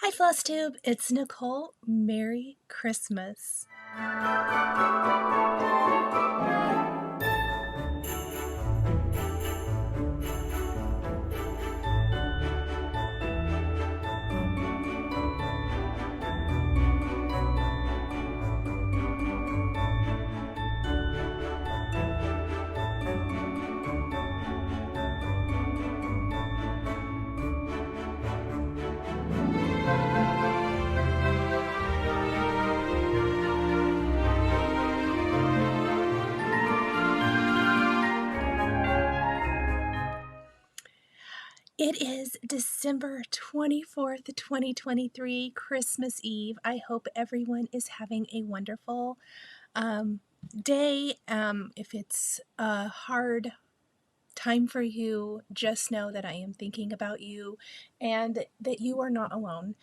Hi Flosstube, it's Nicole. Merry Christmas. It is December 24th, 2023, Christmas Eve. I hope everyone is having a wonderful day. If it's a hard time for you, just know that I am thinking about you and that you are not alone.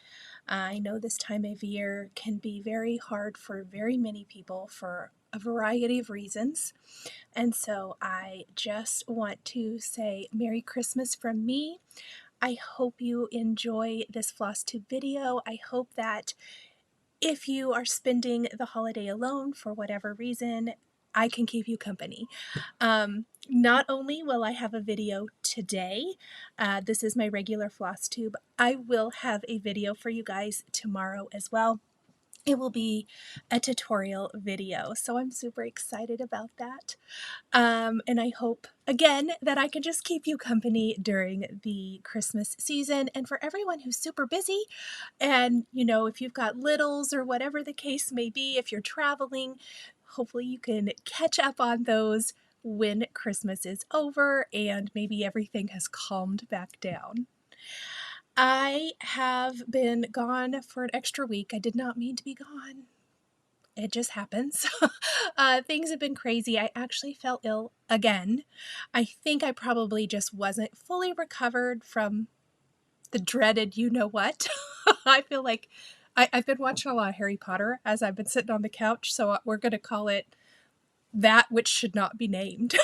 I know this time of year can be very hard for very many people for a variety of reasons. And so I just want to say Merry Christmas from me. I hope you enjoy this Flosstube video. I hope that if you are spending the holiday alone for whatever reason, I can keep you company. Not only will I have a video today, this is my regular Flosstube, I will have a video for you guys tomorrow as well. It will be a tutorial video, so I'm super excited about that. And I hope, again, that I can just keep you company during the Christmas season. And for everyone who's super busy, and, you know, if you've got littles or whatever the case may be, if you're traveling, hopefully you can catch up on those when Christmas is over and maybe everything has calmed back down. I have been gone for an extra week. I did not mean to be gone. It just happens. Things have been crazy. I actually fell ill again. I think I probably just wasn't fully recovered from the dreaded you-know-what. I feel like I've been watching a lot of Harry Potter as I've been sitting on the couch, so we're going to call it that which should not be named.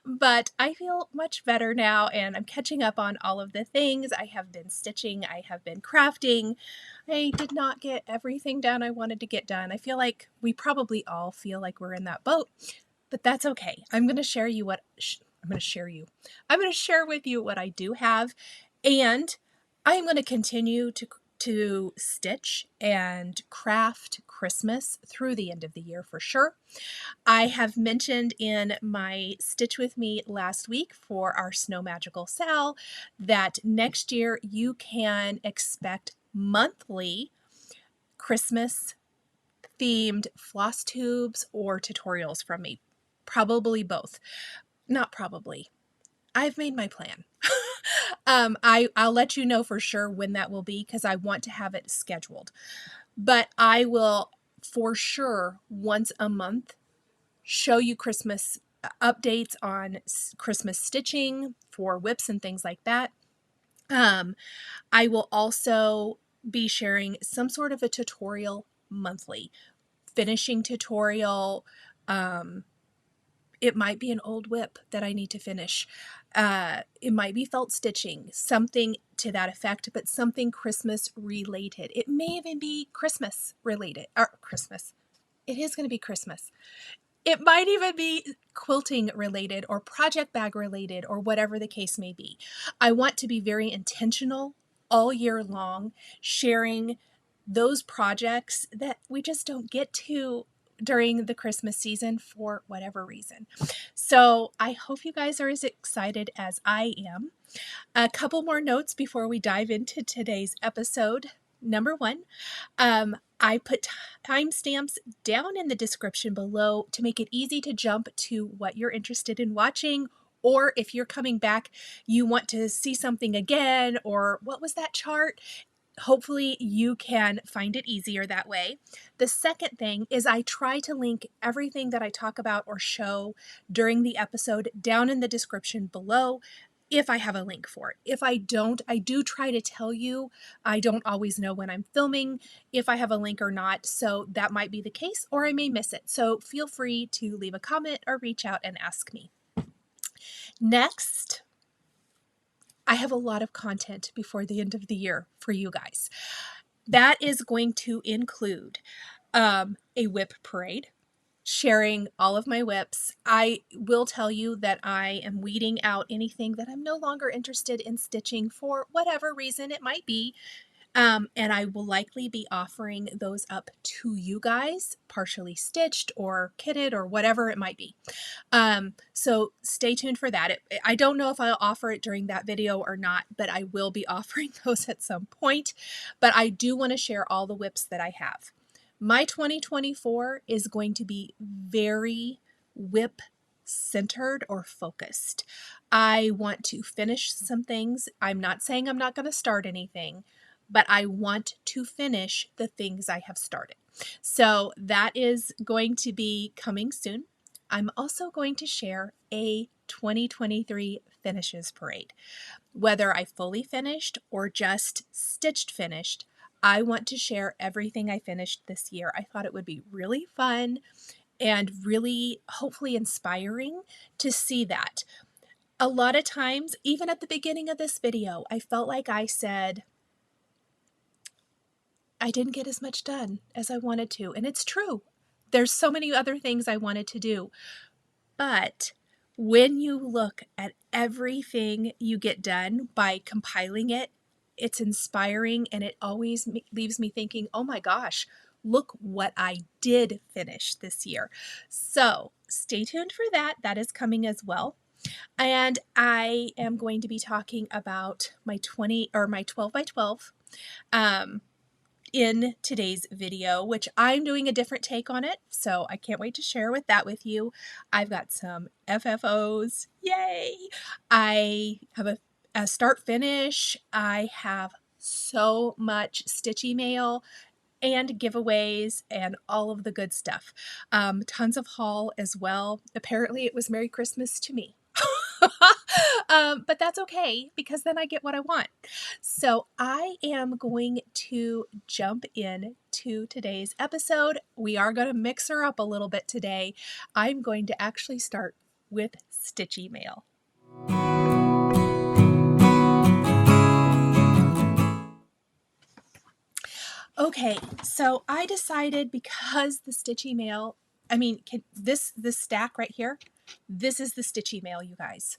But I feel much better now, and I'm catching up on all of the things. I have been stitching, I have been crafting. I did not get everything done I wanted to get done. I feel like we probably all feel like we're in that boat, but that's okay. I'm going to share with you what I do have, and I'm going to continue to stitch and craft Christmas through the end of the year for sure. I have mentioned in my Stitch With Me last week for our Snow Magical Sal that next year you can expect monthly Christmas themed floss tubes or tutorials from me. Probably both. Not probably. I've made my plan. I'll let you know for sure when that will be because I want to have it scheduled. But I will for sure once a month show you Christmas updates on Christmas stitching for whips and things like that. I will also be sharing some sort of a tutorial monthly, finishing tutorial. It might be an old whip that I need to finish. It might be felt stitching, something to that effect, but something Christmas related. It may even be Christmas related, or Christmas. It is going to be Christmas. It might even be quilting related or project bag related or whatever the case may be. I want to be very intentional all year long, sharing those projects that we just don't get to during the Christmas season for whatever reason. So I hope you guys are as excited as I am. A couple more notes before we dive into today's episode. Number one, I put timestamps down in the description below to make it easy to jump to what you're interested in watching, or if you're coming back, you want to see something again, or what was that chart? Hopefully you can find it easier that way. The second thing is I try to link everything that I talk about or show during the episode down in the description below if I have a link for it. If I don't, I do try to tell you. I don't always know when I'm filming if I have a link or not, so that might be the case, or I may miss it. So feel free to leave a comment or reach out and ask me. Next, I have a lot of content before the end of the year for you guys. That is going to include a whip parade, sharing all of my whips. I will tell you that I am weeding out anything that I'm no longer interested in stitching for whatever reason it might be. And I will likely be offering those up to you guys, partially stitched or kitted or whatever it might be. So stay tuned for that. I don't know if I'll offer it during that video or not, but I will be offering those at some point. But I do want to share all the whips that I have. My 2024 is going to be very whip centered or focused. I want to finish some things. I'm not saying I'm not going to start anything, but I want to finish the things I have started. So that is going to be coming soon. I'm also going to share a 2023 finishes parade. Whether I fully finished or just stitched finished, I want to share everything I finished this year. I thought it would be really fun and really hopefully inspiring to see that. A lot of times, even at the beginning of this video, I felt like I said, I didn't get as much done as I wanted to. And it's true. There's so many other things I wanted to do. But when you look at everything you get done by compiling it, it's inspiring, and it always leaves me thinking, oh my gosh, look what I did finish this year. So stay tuned for that. That is coming as well. And I am going to be talking about my 12 by 12 in today's video, which I'm doing a different take on it, so I can't wait to share that with you. I've got some FFOs, yay! I have a start finish. I have so much stitchy mail and giveaways and all of the good stuff. Tons of haul as well. Apparently it was Merry Christmas to me. But that's okay, because then I get what I want. So I am going to jump in to today's episode. We are going to mix her up a little bit today. I'm going to actually start with stitchy mail. Okay, so I decided, because the stitchy mail, this stack right here, this is the stitchy mail, you guys.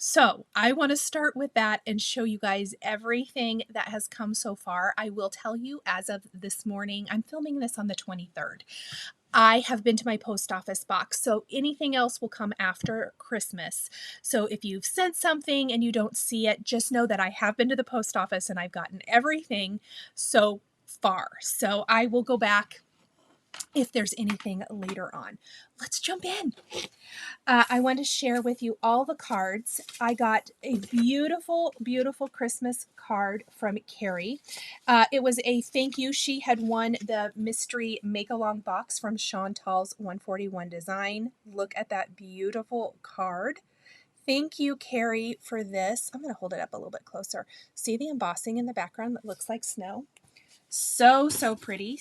So I want to start with that and show you guys everything that has come so far. I will tell you, as of this morning, I'm filming this on the 23rd. I have been to my post office box, so anything else will come after Christmas. So if you've sent something and you don't see it, just know that I have been to the post office and I've gotten everything so far. So I will go back if there's anything later on. Let's jump in. I want to share with you all the cards. I got a beautiful, beautiful Christmas card from Carrie. It was a thank you. She had won the mystery make-along box from Chantal's 141 design. Look at that beautiful card. Thank you, Carrie, for this. I'm going to hold it up a little bit closer. See the embossing in the background that looks like snow? So, so pretty.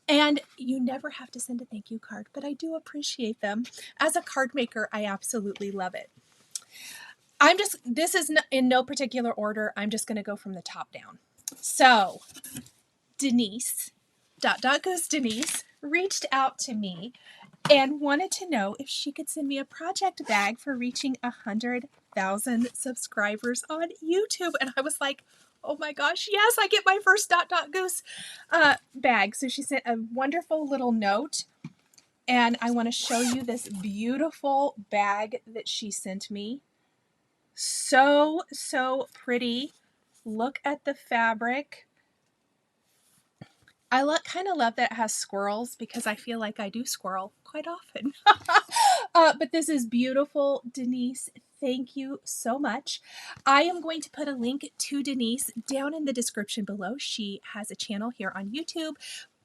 And you never have to send a thank you card, but I do appreciate them. As a card maker, I absolutely love it. This is in no particular order. I'm just going to go from the top down. So Denise, Goose Denise, reached out to me and wanted to know if she could send me a project bag for reaching 100,000 subscribers on YouTube. And I was like, oh my gosh, yes, I get my first Goose bag. So she sent a wonderful little note, and I want to show you this beautiful bag that she sent me. So, so pretty. Look at the fabric. I kind of love that it has squirrels, because I feel like I do squirrel quite often. But this is beautiful, Denise. Thank you so much. I am going to put a link to Denise down in the description below. She has a channel here on YouTube.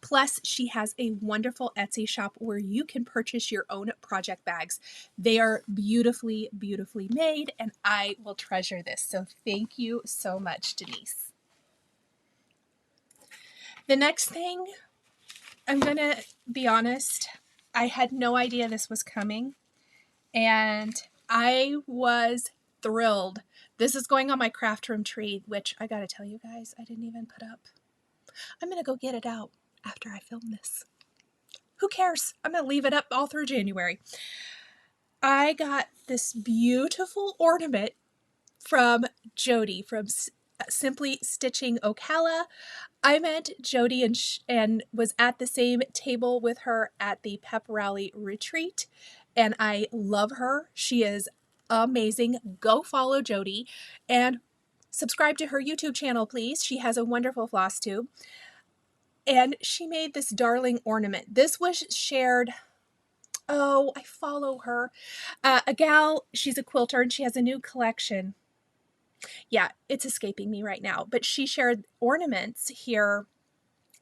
Plus, she has a wonderful Etsy shop where you can purchase your own project bags. They are beautifully, beautifully made, and I will treasure this. So thank you so much, Denise. The next thing, I'm going to be honest, I had no idea this was coming, and I was thrilled This is going on my craft room tree, which I gotta tell you guys, I didn't even put up. I'm gonna go get it out after I film this. Who cares? I'm gonna leave it up all through January. I got this beautiful ornament from Jody from Simply Stitching Ocala. I met Jody and was at the same table with her at the pep rally retreat, and I love her. She is amazing. Go follow Jody and subscribe to her YouTube channel, please. She has a wonderful Flosstube, and she made this darling ornament. This was shared. Oh, I follow her. A gal, she's a quilter, and she has a new collection. Yeah, it's escaping me right now, but she shared ornaments here,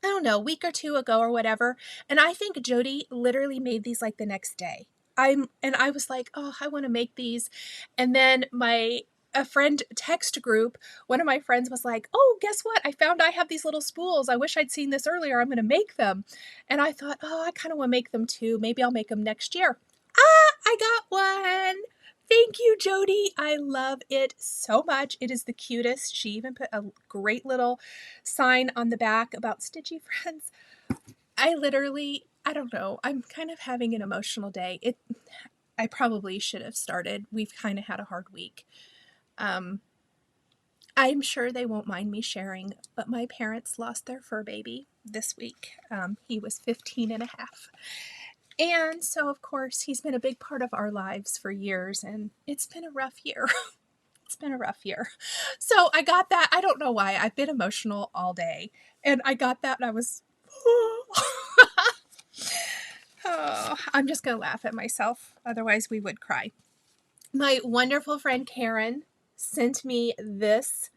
I don't know, a week or two ago or whatever. And I think Jody literally made these like the next day. I was like, oh, I want to make these. And then a friend text group, one of my friends was like, oh, guess what? I found I have these little spools. I wish I'd seen this earlier. I'm going to make them. And I thought, oh, I kind of want to make them too. Maybe I'll make them next year. I got one. Thank you, Jody. I love it so much. It is the cutest. She even put a great little sign on the back about Stitchy Friends. I don't know. I'm kind of having an emotional day. I probably should have started. We've kind of had a hard week. I'm sure they won't mind me sharing, but my parents lost their fur baby this week. He was 15 and a half. And so, of course, he's been a big part of our lives for years, and it's been a rough year. It's been a rough year. So I got that. I don't know why. I've been emotional all day, and I got that, and I was, oh, I'm just going to laugh at myself. Otherwise, we would cry. My wonderful friend Karen sent me this.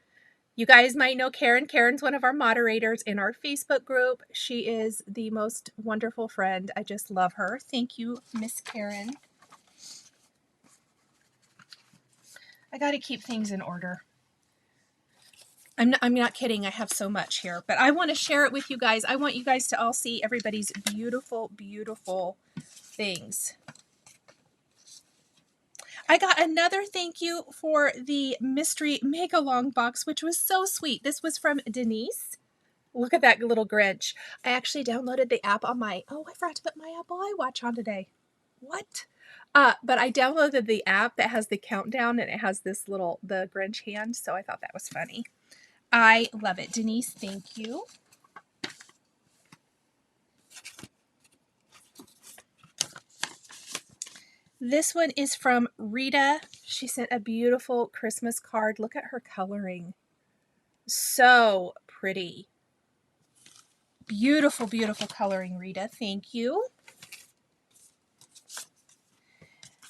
You guys might know Karen. Karen's one of our moderators in our Facebook group. She is the most wonderful friend. I just love her. Thank you, Miss Karen. I got to keep things in order. I'm not kidding. I have so much here, but I want to share it with you guys. I want you guys to all see everybody's beautiful, beautiful things. I got another thank you for the mystery mega long box, which was so sweet. This was from Denise. Look at that little Grinch. I actually downloaded the app on my, I forgot to put my Apple iWatch on today. What? But I downloaded the app that has the countdown, and it has the Grinch hand, so I thought that was funny. I love it. Denise, thank you. This one is from Rita. She sent a beautiful Christmas card. Look at her coloring. So pretty. Beautiful, beautiful coloring, Rita. Thank you.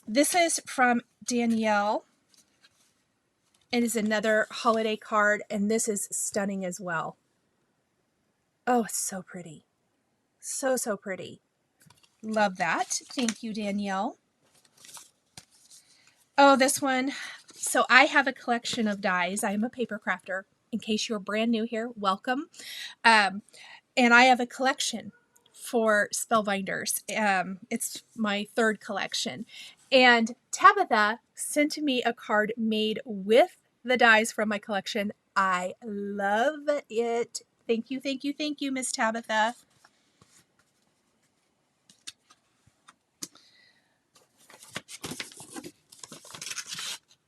This is from Danielle. It is another holiday card, and this is stunning as well. Oh, it's so pretty. So, so pretty. Love that. Thank you, Danielle. Oh, this one. So I have a collection of dies. I am a paper crafter. In case you're brand new here, welcome. And I have a collection for Spellbinders. It's my third collection. And Tabitha sent me a card made with the dies from my collection. I love it. Thank you, thank you, thank you, Miss Tabitha.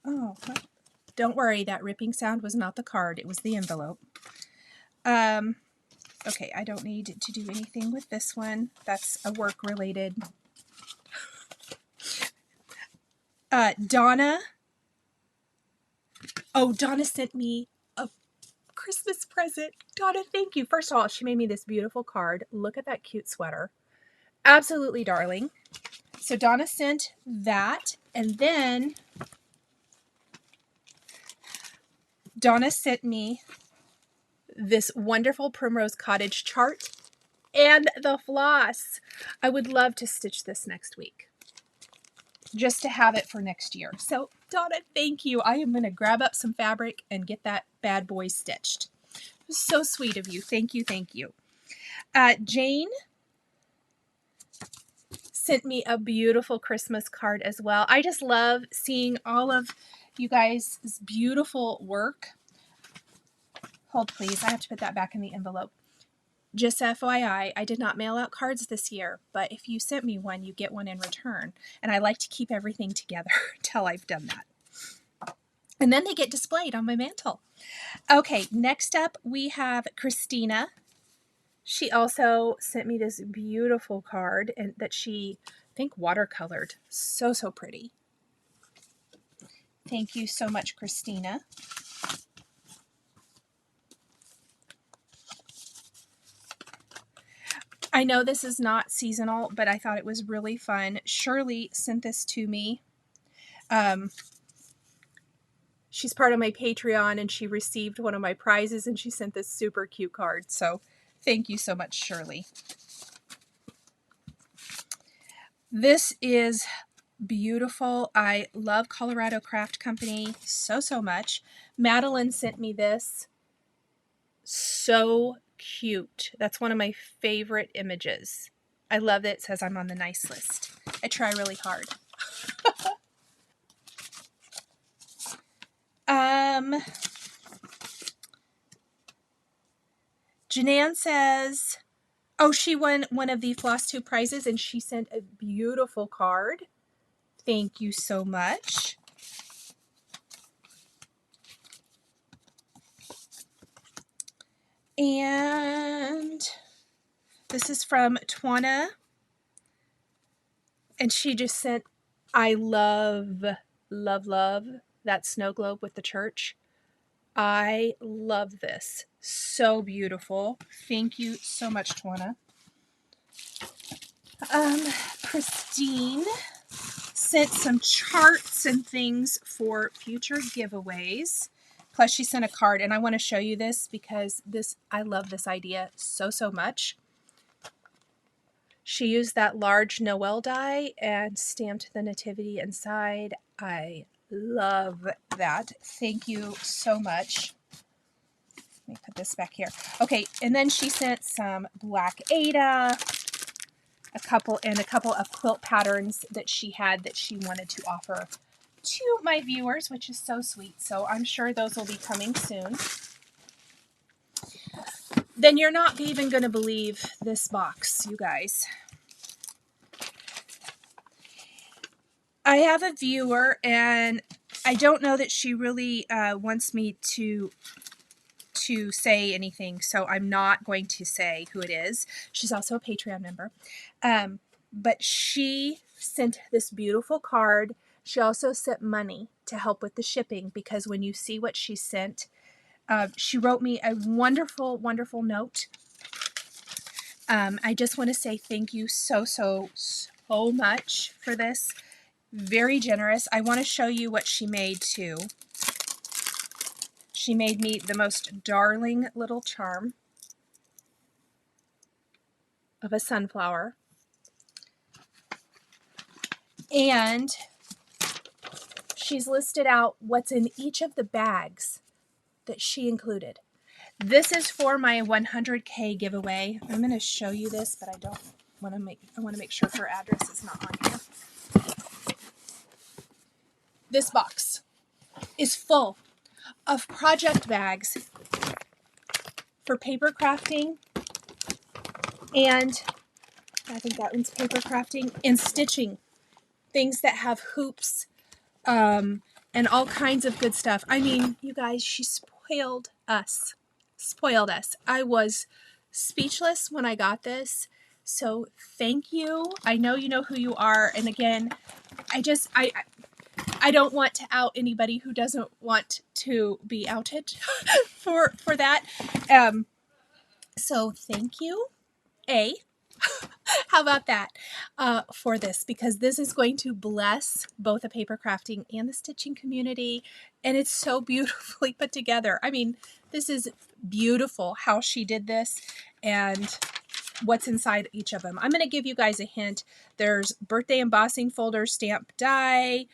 Oh, don't worry, that ripping sound was not the card. It was the envelope. Okay, I don't need to do anything with this one. That's a work-related. Donna. Oh, Donna sent me a Christmas present. Donna, thank you. First of all, she made me this beautiful card. Look at that cute sweater. Absolutely darling. So Donna sent that, and then Donna sent me this wonderful Primrose Cottage chart and the floss. I would love to stitch this next week, just to have it for next year. So Donna, thank you. I am going to grab up some fabric and get that bad boy stitched. So sweet of you. Thank you, thank you. Jane sent me a beautiful Christmas card as well. I just love seeing all of You guys, this beautiful work. Hold please, I have to put that back in the envelope. Just FYI, I did not mail out cards this year, but if you sent me one, you get one in return. And I like to keep everything together till I've done that. And then they get displayed on my mantle. Okay, next up we have Christina. She also sent me this beautiful card and that she, I think, watercolored. So, so pretty. Thank you so much, Christina. I know this is not seasonal, but I thought it was really fun. Shirley sent this to me. She's part of my Patreon, and she received one of my prizes, and she sent this super cute card. So thank you so much, Shirley. This is beautiful. I love Colorado Craft Company so, so much. Madeline sent me this. So cute. That's one of my favorite images. I love that it says I'm on the nice list. I try really hard. Janan says, oh, she won one of the Flosstube prizes and she sent a beautiful card. Thank you so much. And this is from Twana. And she just sent, I love, love, love that snow globe with the church. I love this. So beautiful. Thank you so much, Twana. Christine sent some charts and things for future giveaways. Plus she sent a card, and I want to show you this because I love this idea so, so much. She used that large Noel die and stamped the nativity inside. I love that. Thank you so much. Let me put this back here. Okay, and then she sent some Black Ada, a couple of quilt patterns that she had that she wanted to offer to my viewers, which is so sweet. So I'm sure those will be coming soon. Then you're not even going to believe this box, you guys. I have a viewer, and I don't know that she really wants me to say anything, so I'm not going to say who it is. She's also a Patreon member. But she sent this beautiful card. She also sent money to help with the shipping, because when you see what she sent, she wrote me a wonderful, wonderful note. I just want to say thank you so, so, so much for this. Very generous. I want to show you what she made too. She made me the most darling little charm of a sunflower. And she's listed out what's in each of the bags that she included. This is for my 100K giveaway. I'm going to show you this, but I don't want to I want to make sure her address is not on here. This box is full of project bags for paper crafting, and I think that one's paper crafting and stitching. Things that have hoops and all kinds of good stuff. I mean, you guys, she spoiled us. Spoiled us. I was speechless when I got this. So thank you. I know you know who you are. And again, I don't want to out anybody who doesn't want to be outed for that. So thank you. How about that for this? Because this is going to bless both the paper crafting and the stitching community. And it's so beautifully put together. I mean, this is beautiful how she did this and what's inside each of them. I'm going to give you guys a hint. There's birthday embossing folder, stamp die.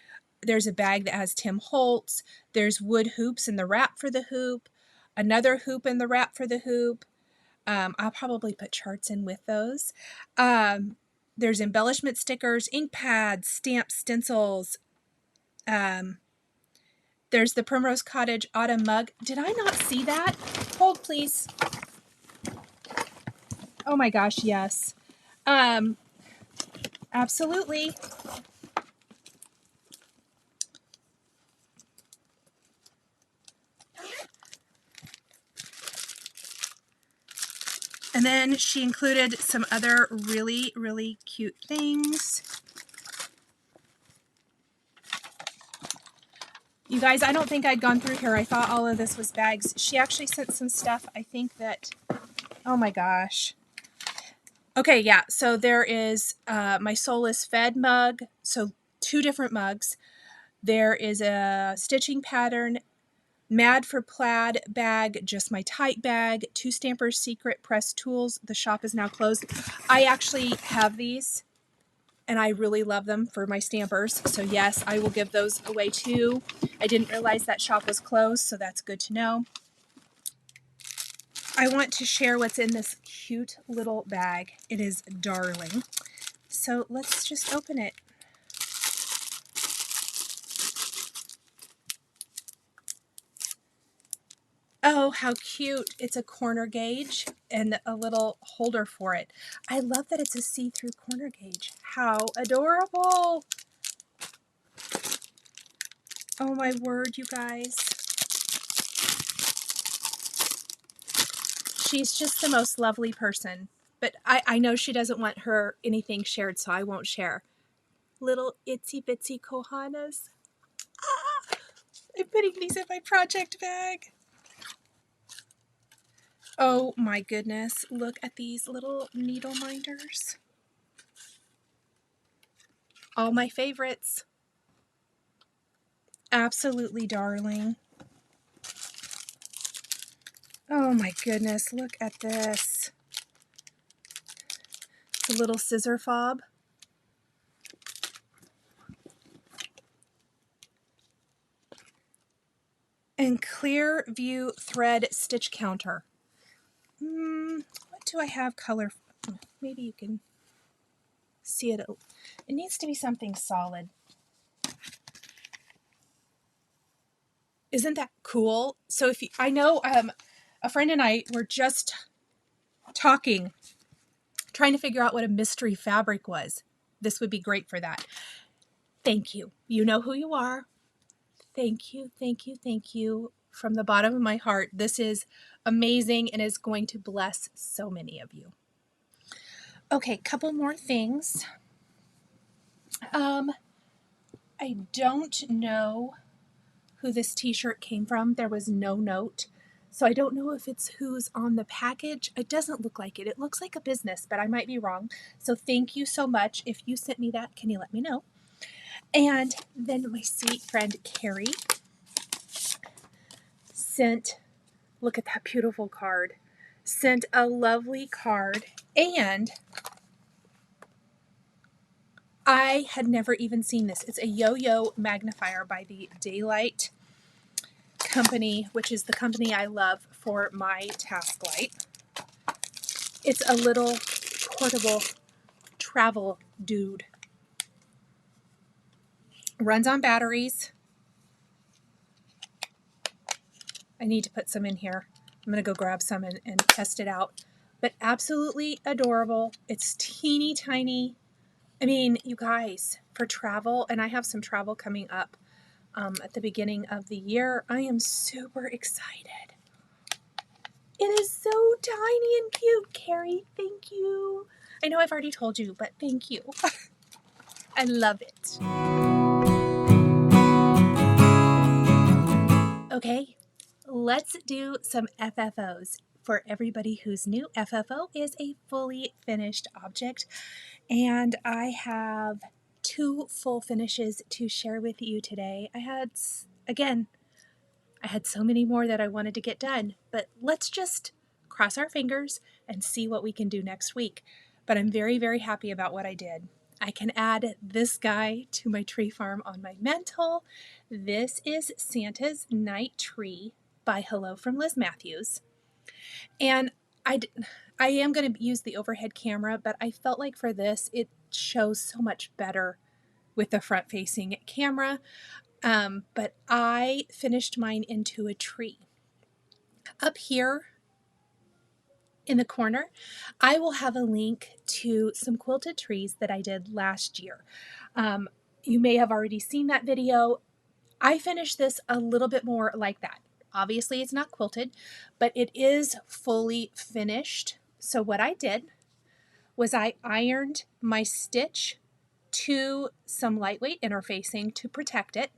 There's a bag that has Tim Holtz. There's wood hoops in the wrap for the hoop. Another hoop in the wrap for the hoop. I'll probably put charts in with those. There's embellishment stickers, ink pads, stamps, stencils, There's the Primrose Cottage Autumn Mug. Did I not see that? Hold, please. Oh my gosh, yes. Absolutely. And then she included some other really, really cute things. You guys, I don't think I'd gone through here. I thought all of this was bags. She actually sent some stuff. I think that, oh my gosh. Okay, yeah. So there is my Soul is Fed mug. So 2 different mugs. There is a stitching pattern, Mad for Plaid bag, Just My Tight bag, 2 Stampers Secret press tools. The shop is now closed. I actually have these, and I really love them for my stampers. So yes, I will give those away too. I didn't realize that shop was closed, so that's good to know. I want to share what's in this cute little bag. It is darling. So let's just open it. Oh, how cute. It's a corner gauge and a little holder for it. I love that it's a see-through corner gauge. How adorable. Oh my word, you guys. She's just the most lovely person. But I know she doesn't want anything shared, so I won't share. Little itsy bitsy kohanas. Ah, I'm putting these in my project bag. Oh my goodness, look at these little needle minders. All my favorites. Absolutely darling. Oh my goodness, look at this. It's a little scissor fob. And clear view thread stitch counter. What do I have color? Maybe you can see it. It needs to be something solid. Isn't that cool? So if you, I know a friend and I were just talking, trying to figure out what a mystery fabric was. This would be great for that. Thank you. You know who you are. Thank you, thank you, thank you from the bottom of my heart. This is amazing and is going to bless so many of you. Okay, couple more things. I don't know who this t-shirt came from. There was no note. So I don't know if it's who's on the package. It doesn't look like it. It looks like a business, but I might be wrong. So thank you so much. If you sent me that, can you let me know? And then my sweet friend Carrie sent, look at that beautiful card, sent a lovely card. And I had never even seen this. It's a yo-yo magnifier by the Daylight company, which is the company I love for my task light. It's a little portable travel dude. Runs on batteries. I need to put some in here. I'm going to go grab some and test it out. But absolutely adorable. It's teeny tiny. I mean, you guys, for travel, and I have some travel coming up at the beginning of the year. I am super excited. It is so tiny and cute, Carrie. Thank you. I know I've already told you, but thank you. I love it. Okay, let's do some FFOs. For everybody who's new, FFO is a fully finished object, and I have 2 full finishes to share with you today. I had so many more that I wanted to get done, but let's just cross our fingers and see what we can do next week. But I'm very, very happy about what I did. I can add this guy to my tree farm on my mantle. This is Santa's Night Tree by Hello from Liz Matthews. And I am going to use the overhead camera, but I felt like for this, it shows so much better with the front-facing camera. But I finished mine into a tree. Up here in the corner, I will have a link to some quilted trees that I did last year. You may have already seen that video. I finished this a little bit more like that. Obviously, it's not quilted, but it is fully finished. So what I did was I ironed my stitch to some lightweight interfacing to protect it.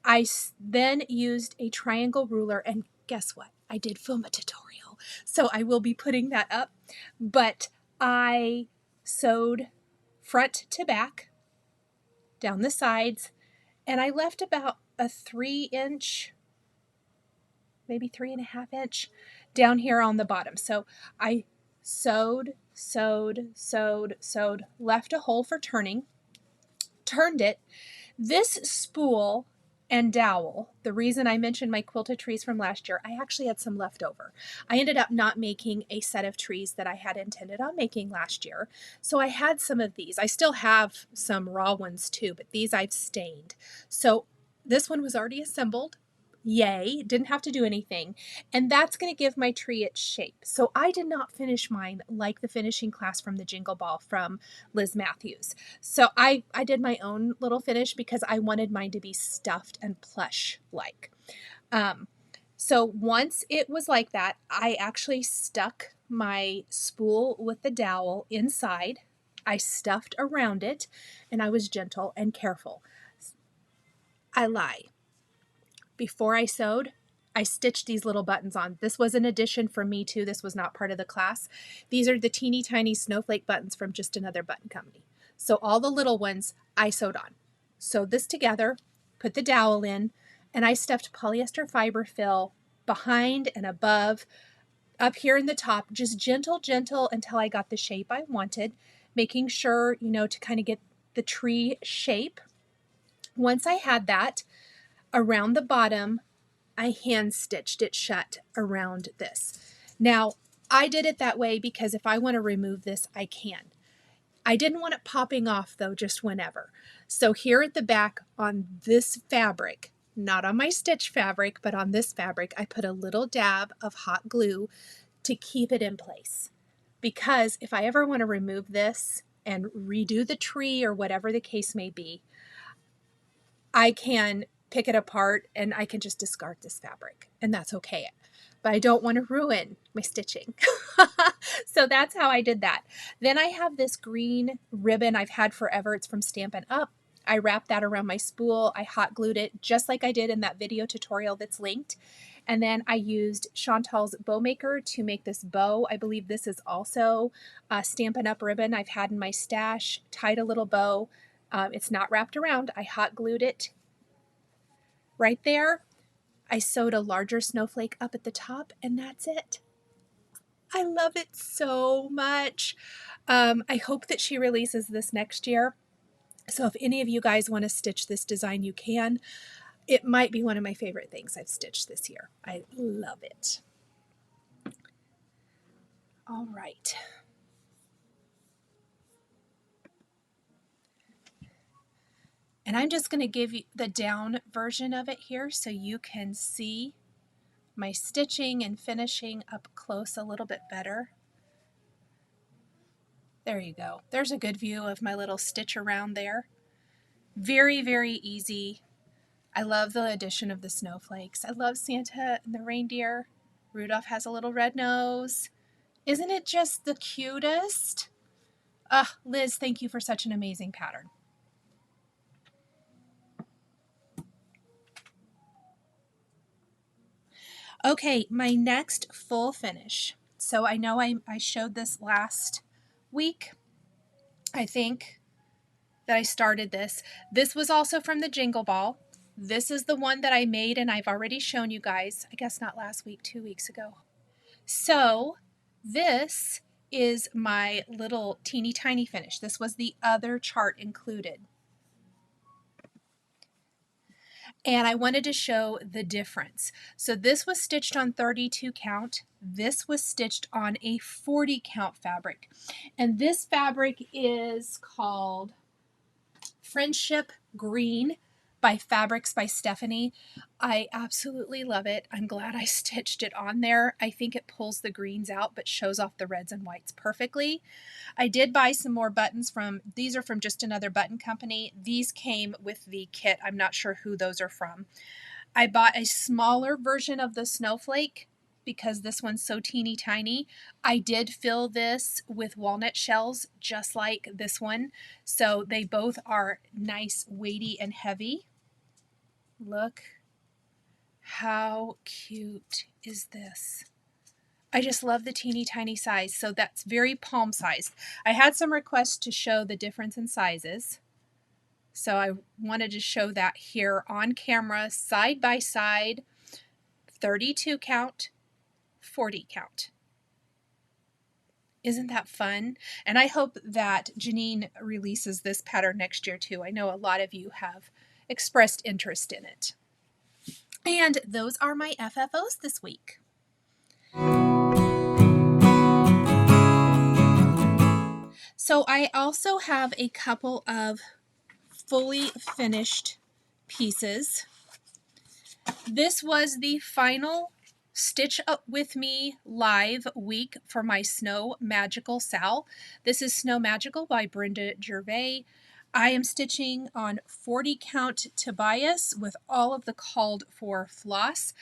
I then used a triangle ruler, and guess what? I did film a tutorial, so I will be putting that up. But I sewed front to back down the sides, and I left about a 3-inch, maybe 3.5 inch down here on the bottom. So I sewed, left a hole for turning, turned it. This spool and dowel, the reason I mentioned my quilted trees from last year, I actually had some left over. I ended up not making a set of trees that I had intended on making last year. So I had some of these. I still have some raw ones too, but these I've stained. So this one was already assembled. Yay, didn't have to do anything. And that's going to give my tree its shape. So I did not finish mine like the finishing class from the Jingle Ball from Liz Matthews. So I did my own little finish because I wanted mine to be stuffed and plush like. So once it was like that, I actually stuck my spool with the dowel inside. I stuffed around it, and I was gentle and careful. I lie. Before I sewed, I stitched these little buttons on. This was an addition from me too. This was not part of the class. These are the teeny tiny snowflake buttons from Just Another Button Company. So all the little ones I sewed on. Sewed this together, put the dowel in, and I stuffed polyester fiber fill behind and above, up here in the top, just gentle until I got the shape I wanted, making sure, to kind of get the tree shape. Once I had that, around the bottom, I hand stitched it shut around this. Now, I did it that way because if I want to remove this, I can. I didn't want it popping off though, just whenever. So here at the back on this fabric, not on my stitch fabric, but on this fabric, I put a little dab of hot glue to keep it in place. Because if I ever want to remove this and redo the tree or whatever the case may be, I can pick it apart and I can just discard this fabric, and that's okay. But I don't want to ruin my stitching. So that's how I did that. Then I have this green ribbon I've had forever. It's from Stampin' Up. I wrapped that around my spool. I hot glued it just like I did in that video tutorial that's linked. And then I used Chantal's Bow Maker to make this bow. I believe this is also a Stampin' Up ribbon I've had in my stash. Tied a little bow. It's not wrapped around. I hot glued it right there. I sewed a larger snowflake up at the top, and that's it. I love it so much. I hope that she releases this next year. So if any of you guys want to stitch this design, you can. It might be one of my favorite things I've stitched this year. I love it. All right. And I'm just going to give you the down version of it here so you can see my stitching and finishing up close a little bit better. There you go. There's a good view of my little stitch around there. Very, very easy. I love the addition of the snowflakes. I love Santa and the reindeer. Rudolph has a little red nose. Isn't it just the cutest? Liz, thank you for such an amazing pattern. Okay, my next full finish. So I know I showed this last week. I think that I started this. This was also from the Jingle Ball. This is the one that I made and I've already shown you guys. I guess not last week, 2 weeks ago. So this is my little teeny tiny finish. This was the other chart included. And I wanted to show the difference. So this was stitched on 32 count. This was stitched on a 40 count fabric. And this fabric is called Friendship Green by Fabrics by Stephanie. I absolutely love it. I'm glad I stitched it on there. I think it pulls the greens out but shows off the reds and whites perfectly. I did buy some more buttons these are from Just Another Button Company. These came with the kit. I'm not sure who those are from. I bought a smaller version of the snowflake because this one's so teeny tiny. I did fill this with walnut shells just like this one. So they both are nice, weighty, and heavy. Look how cute is this. I just love the teeny tiny size. So that's very palm sized. I had some requests to show the difference in sizes. So I wanted to show that here on camera, side by side, 32 count, 40 count. Isn't that fun? And I hope that Janine releases this pattern next year too. I know a lot of you have expressed interest in it. And those are my FFOs this week. So I also have a couple of fully finished pieces. This was the final Stitch Up With Me live week for my Snow Magical Sal. This is Snow Magical by Brenda Gervais. I am stitching on 40 count Tobias with all of the called for floss.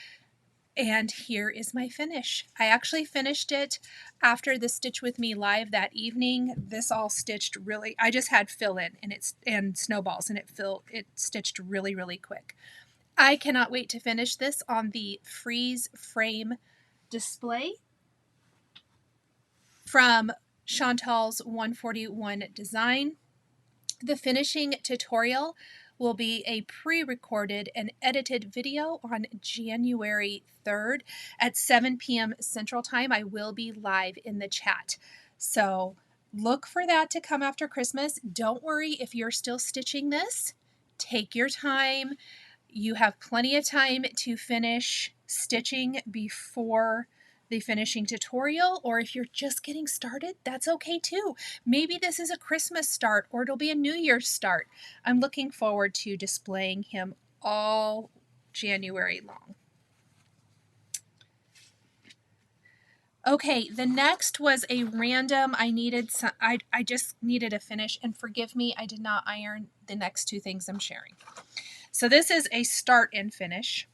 And here is my finish. I actually finished it after the Stitch With Me live that evening. This all stitched really, I just had fill in and snowballs, and it stitched really, really quick. I cannot wait to finish this on the freeze frame display from Chantal's 141 design. The finishing tutorial will be a pre-recorded and edited video on January 3rd at 7 p.m. Central Time. I will be live in the chat. So look for that to come after Christmas. Don't worry if you're still stitching this. Take your time. You have plenty of time to finish stitching before the finishing tutorial, or if you're just getting started, that's okay too. Maybe this is a Christmas start or it'll be a New Year's start. I'm looking forward to displaying him all January long. Okay, the next was a random, I just needed a finish, and forgive me, I did not iron the next two things I'm sharing. So this is a start and finish.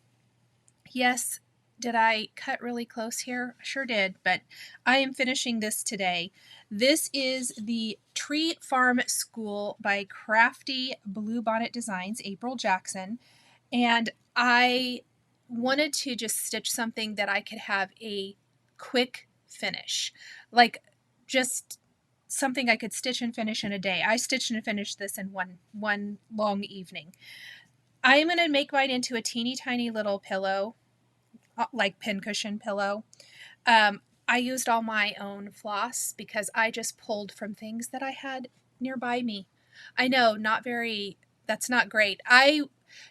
Yes, did I cut really close here? I sure did, but I am finishing this today. This is the Tree Farm School by Crafty Bluebonnet Designs, April Jackson. And I wanted to just stitch something that I could have a quick finish. Like just something I could stitch and finish in a day. I stitched and finished this in one long evening. I'm going to make mine into a teeny tiny little pillow, like pincushion pillow. I used all my own floss because I just pulled from things that I had nearby me. I know, that's not great. I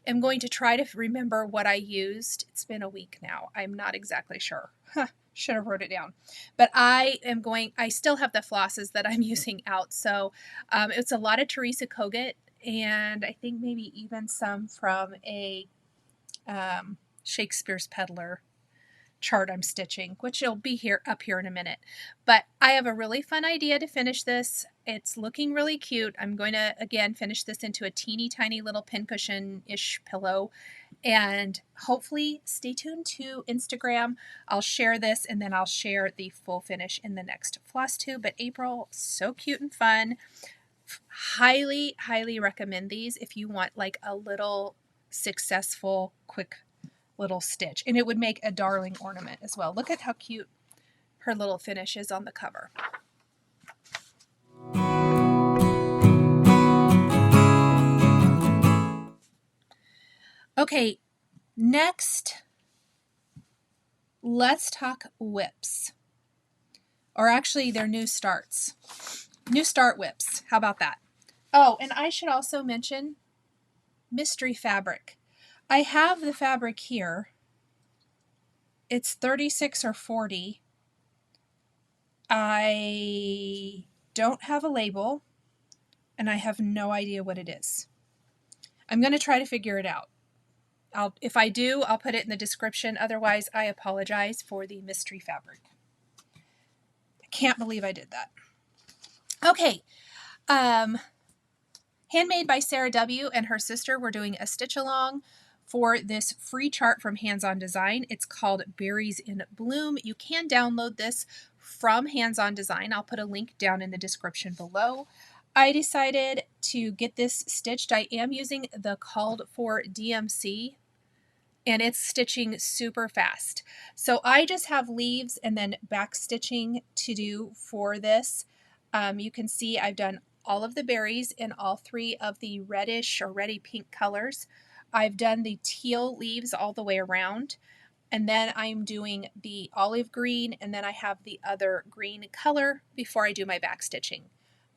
am going to try to remember what I used. It's been a week now. I'm not exactly sure. Should have wrote it down. But I still have the flosses that I'm using out. So it's a lot of Teresa Kogut, and I think maybe even some from a Shakespeare's Peddler chart I'm stitching, which will be up here in a minute. But I have a really fun idea to finish this. It's looking really cute. I'm going to, again, finish this into a teeny tiny little pincushion-ish pillow. And hopefully stay tuned to Instagram. I'll share this, and then I'll share the full finish in the next Flosstube. But April, so cute and fun. Highly, highly recommend these if you want like a little successful, quick little stitch. And it would make a darling ornament as well. Look at how cute her little finish is on the cover. Okay, next, let's talk whips. Or actually, they're new starts. New start whips. How about that? Oh, and I should also mention mystery fabric. I have the fabric here. It's 36 or 40. I don't have a label, and I have no idea what it is. I'm going to try to figure it out. If I do, I'll put it in the description. Otherwise, I apologize for the mystery fabric. I can't believe I did that. Okay. Handmade by Sarah W. and her sister. We're doing a stitch along for this free chart from Hands On Design. It's called Berries in Bloom. You can download this from Hands On Design. I'll put a link down in the description below. I decided to get this stitched. I am using the called for DMC, and it's stitching super fast. So I just have leaves and then back stitching to do for this. You can see I've done all of the berries in all three of the reddish or reddy pink colors. I've done the teal leaves all the way around, and then I'm doing the olive green, and then I have the other green color before I do my back stitching.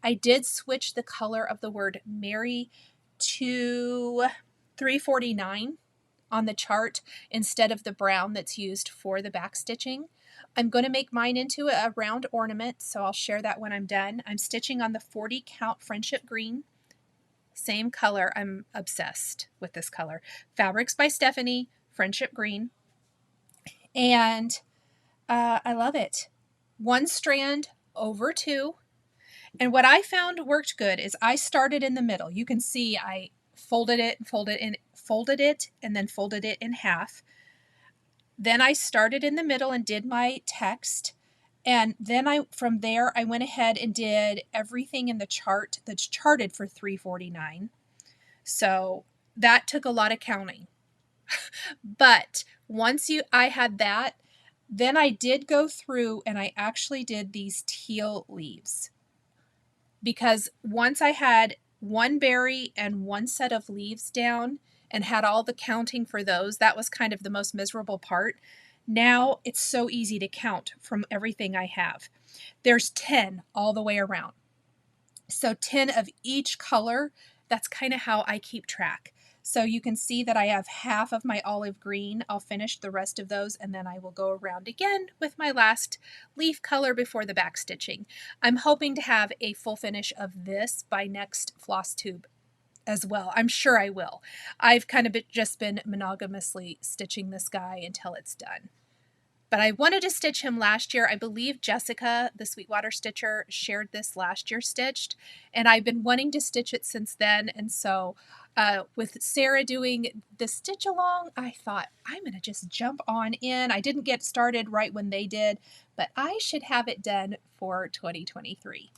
I did switch the color of the word Mary to 349 on the chart instead of the brown that's used for the back stitching. I'm going to make mine into a round ornament, so I'll share that when I'm done. I'm stitching on the 40 count Friendship Green. Same color. I'm obsessed with this color. Fabrics by Stephanie, Friendship Green. And I love it. One strand over two. And what I found worked good is I started in the middle. You can see I folded it, and then folded it in half. Then I started in the middle and did my text. And then from there, I went ahead and did everything in the chart that's charted for 349. So that took a lot of counting. But once I had that, then I did go through and I actually did these teal leaves. Because once I had one berry and one set of leaves down and had all the counting for those, that was kind of the most miserable part. Now it's so easy to count from everything I have. There's 10 all the way around. So 10 of each color. That's kind of how I keep track. So you can see that I have half of my olive green. I'll finish the rest of those, and then I will go around again with my last leaf color before the back stitching. I'm hoping to have a full finish of this by next Flosstube as well. I'm sure I will. I've kind of just been monogamously stitching this guy until it's done. But I wanted to stitch him last year. I believe Jessica, the Sweetwater Stitcher, shared this last year stitched, and I've been wanting to stitch it since then. And so with Sarah doing the stitch along, I thought I'm going to just jump on in. I didn't get started right when they did, but I should have it done for 2023.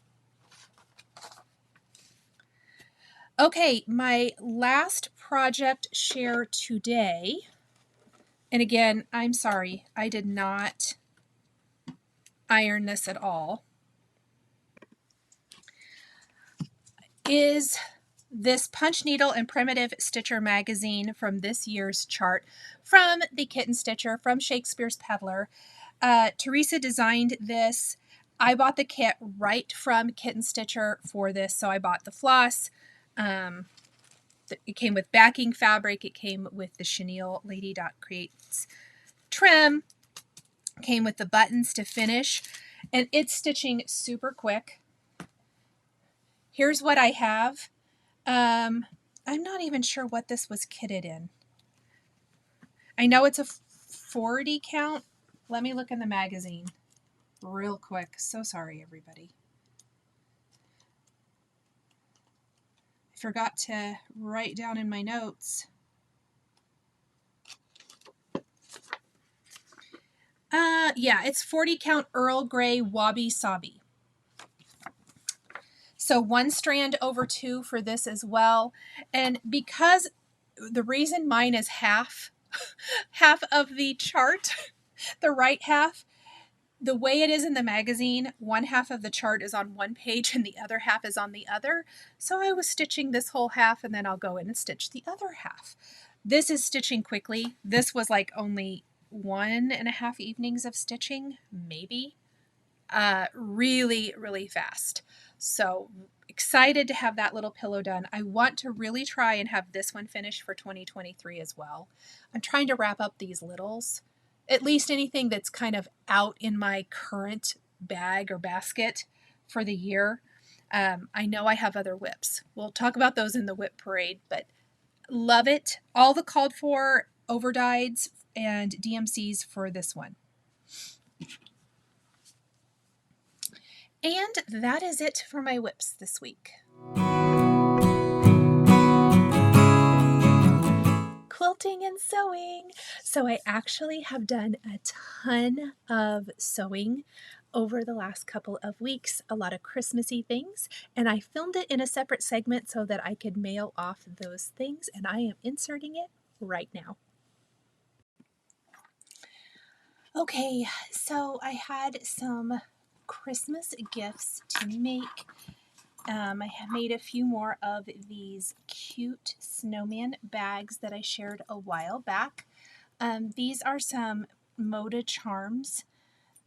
Okay, my last project share today, and again, I'm sorry, I did not iron this at all, is this Punch Needle and Primitive Stitcher magazine from this year's chart from the Kitten Stitcher from Shakespeare's Peddler. Teresa designed this. I bought the kit right from Kitten Stitcher for this, so I bought the floss. It came with backing fabric. It came with the chenille Lady Creates trim. Came with the buttons to finish, and it's stitching super quick. Here's what I have. I'm not even sure what this was kitted in. I know it's a 40 count. Let me look in the magazine real quick. So sorry, everybody. I forgot to write down in my notes. Yeah, it's 40 count Earl Grey Wabi Sabi. So one strand over two for this as well. And because the reason mine is half of the chart, the right half, the way it is in the magazine, one half of the chart is on one page and the other half is on the other. So I was stitching this whole half, and then I'll go in and stitch the other half. This is stitching quickly. This was like only 1.5 evenings of stitching, maybe. Really, really fast. So excited to have that little pillow done. I want to really try and have this one finished for 2023 as well. I'm trying to wrap up these littles, at least anything that's kind of out in my current bag or basket for the year. I know I have other whips. We'll talk about those in the whip parade, but Love it. All the called for overdyeds and DMCs for this one. And that is it for my whips this week. Quilting and sewing. So I actually have done a ton of sewing over the last couple of weeks, a lot of Christmassy things, and I filmed it in a separate segment so that I could mail off those things, and I am inserting it right now. Okay, so I had some Christmas gifts to make. I have made a few more of these cute snowman bags that I shared a while back. These are some Moda charms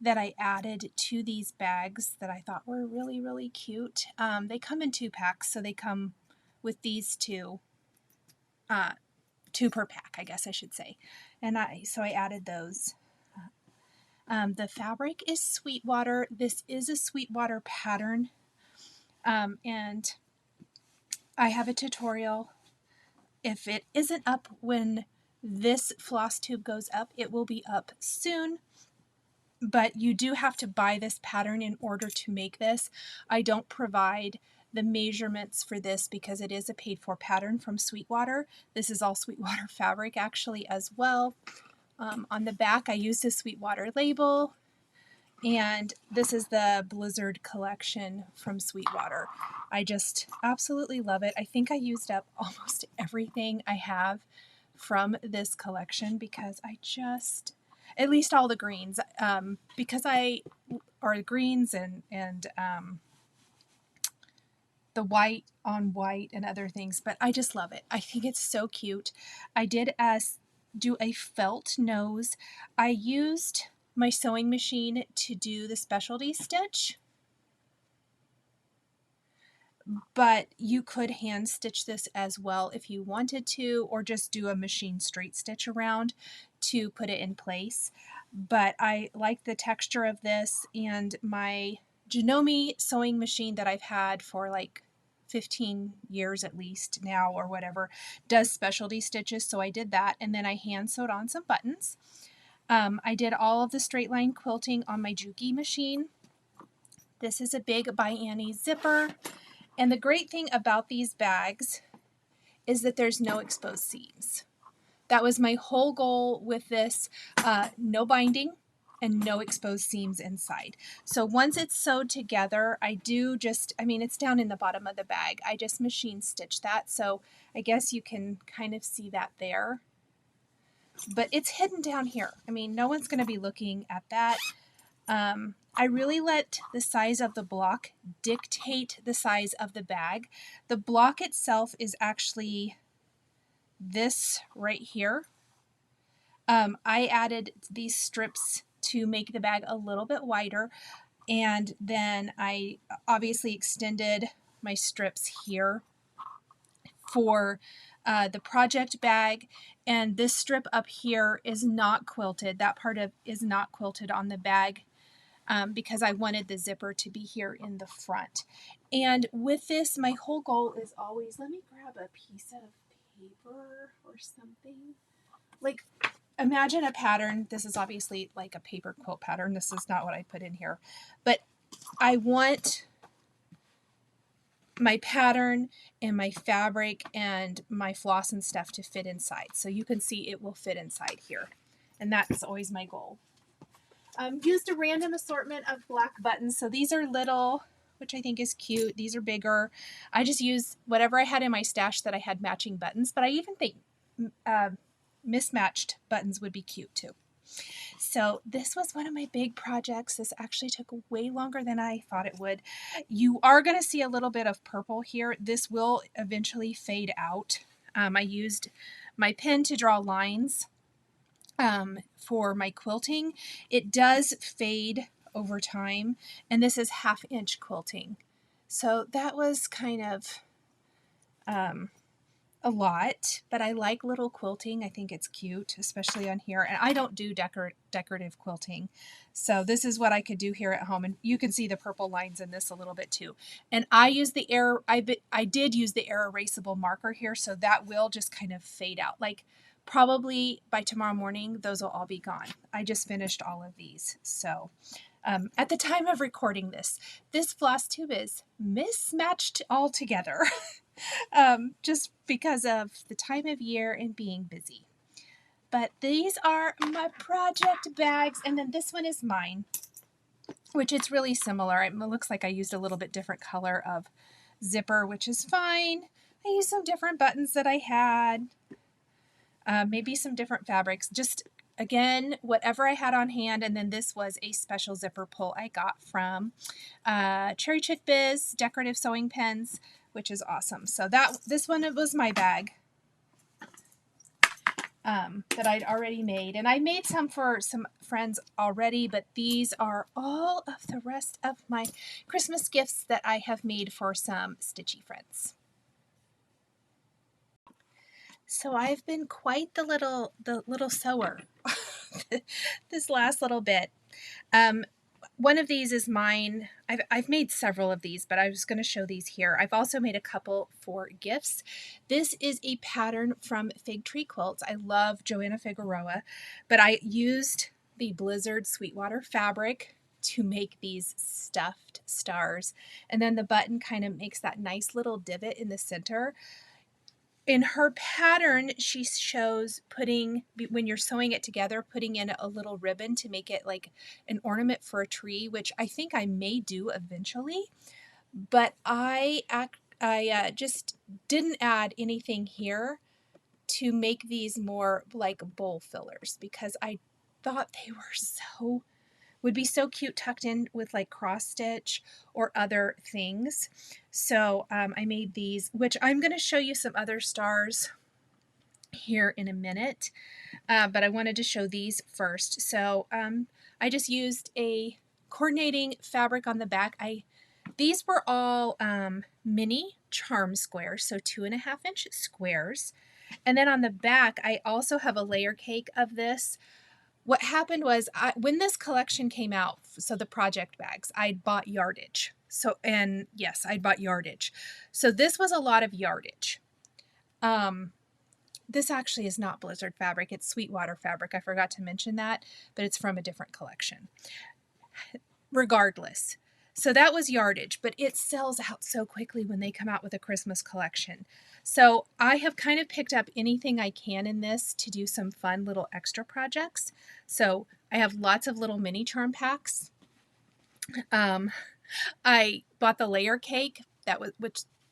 that I added to these bags that I thought were really, really cute. They come in 2 packs, so they come with these two per pack, I guess I should say. And so I added those. The fabric is Sweetwater. This is a Sweetwater pattern. And I have a tutorial. If it isn't up when this Flosstube goes up, it will be up soon. But you do have to buy this pattern in order to make this. I don't provide the measurements for this because it is a paid for pattern from Sweetwater. This is all Sweetwater fabric actually as well. On the back I used a Sweetwater label, and this is the Blizzard collection from Sweetwater. I just absolutely love it. I think I used up almost everything I have from this collection because I just, at least all the greens, because or greens and the white on white and other things, but I just love it. I think it's so cute. I did do a felt nose. I used my sewing machine to do the specialty stitch, but you could hand stitch this as well if you wanted to, or just do a machine straight stitch around to put it in place. But I like the texture of this, and my Janome sewing machine that I've had for like 15 years at least now or whatever does specialty stitches, so I did that, and then I hand sewed on some buttons. I did all of the straight line quilting on my Juki machine. This is a big by Annie zipper. And the great thing about these bags is that there's no exposed seams. That was my whole goal with this, no binding and no exposed seams inside. So once it's sewed together, it's down in the bottom of the bag. I just machine stitch that. So I guess you can kind of see that there. But it's hidden down here. I mean, no one's going to be looking at that. I really let the size of the block dictate the size of the bag. The block itself is actually this right here. I added these strips to make the bag a little bit wider, and then I obviously extended my strips here for the project bag, and this strip up here is not quilted. That part is not quilted on the bag because I wanted the zipper to be here in the front. And with this, my whole goal is always, let me grab a piece of paper or something. Like, imagine a pattern. This is obviously like a paper quilt pattern. This is not what I put in here. But I want my pattern and my fabric and my floss and stuff to fit inside. So you can see it will fit inside here. And that's always my goal. Used a random assortment of black buttons. So these are little, which I think is cute. These are bigger. I just used whatever I had in my stash that I had matching buttons. But I even think mismatched buttons would be cute too. So this was one of my big projects. This actually took way longer than I thought it would. You are going to see a little bit of purple here. This will eventually fade out. I used my pen to draw lines for my quilting. It does fade over time, and this is 1/2 inch quilting. So that was kind of a lot, but I like little quilting. I think it's cute, especially on here. And I don't do decorative quilting. So this is what I could do here at home. And you can see the purple lines in this a little bit too. And I use the I did use the air erasable marker here, so that will just kind of fade out. Like probably by tomorrow morning, those will all be gone. I just finished all of these. So at the time of recording this, this Flosstube is mismatched altogether. Just because of the time of year and being busy. But these are my project bags, and then this one is mine, which it's really similar. It looks like I used a little bit different color of zipper, which is fine. I used some different buttons that I had, maybe some different fabrics, just again, whatever I had on hand. And then this was a special zipper pull I got from Cherry Chick Biz decorative sewing pens, which is awesome. So this one, it was my bag that I'd already made. And I made some for some friends already, but these are all of the rest of my Christmas gifts that I have made for some stitchy friends. So I've been quite the little sewer this last little bit. One of these is mine. I've made several of these, but I was going to show these here. I've also made a couple for gifts. This is a pattern from Fig Tree Quilts. I love Joanna Figueroa, but I used the Blizzard Sweetwater fabric to make these stuffed stars. And then the button kind of makes that nice little divot in the center. In her pattern, she shows putting, when you're sewing it together, putting in a little ribbon to make it like an ornament for a tree, which I think I may do eventually. But I just didn't add anything here to make these more like bowl fillers, because I thought they were would be so cute tucked in with like cross stitch or other things. So I made these, which I'm going to show you some other stars here in a minute, but I wanted to show these first. So I just used a coordinating fabric on the back. These were all mini charm squares, so 2.5-inch squares. And then on the back, I also have a layer cake of this. What happened was when this collection came out, so the project bags, I'd bought yardage. So, and yes, I'd bought yardage. So this was a lot of yardage. This actually is not Blizzard fabric. It's Sweetwater fabric. I forgot to mention that, but it's from a different collection. Regardless. So that was yardage, but it sells out so quickly when they come out with a Christmas collection. So I have kind of picked up anything I can in this to do some fun little extra projects. So I have lots of little mini charm packs. I bought the layer cake that was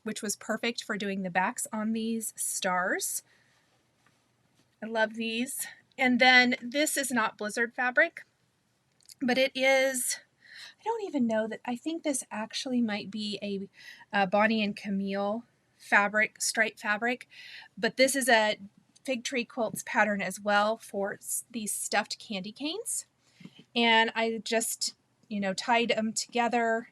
which was perfect for doing the backs on these stars. I love these. And then this is not Blizzard fabric, but it is, I don't even know that, I think this actually might be a Bonnie and Camille fabric, stripe fabric, but this is a Fig Tree Quilts pattern as well for these stuffed candy canes. And I just, tied them together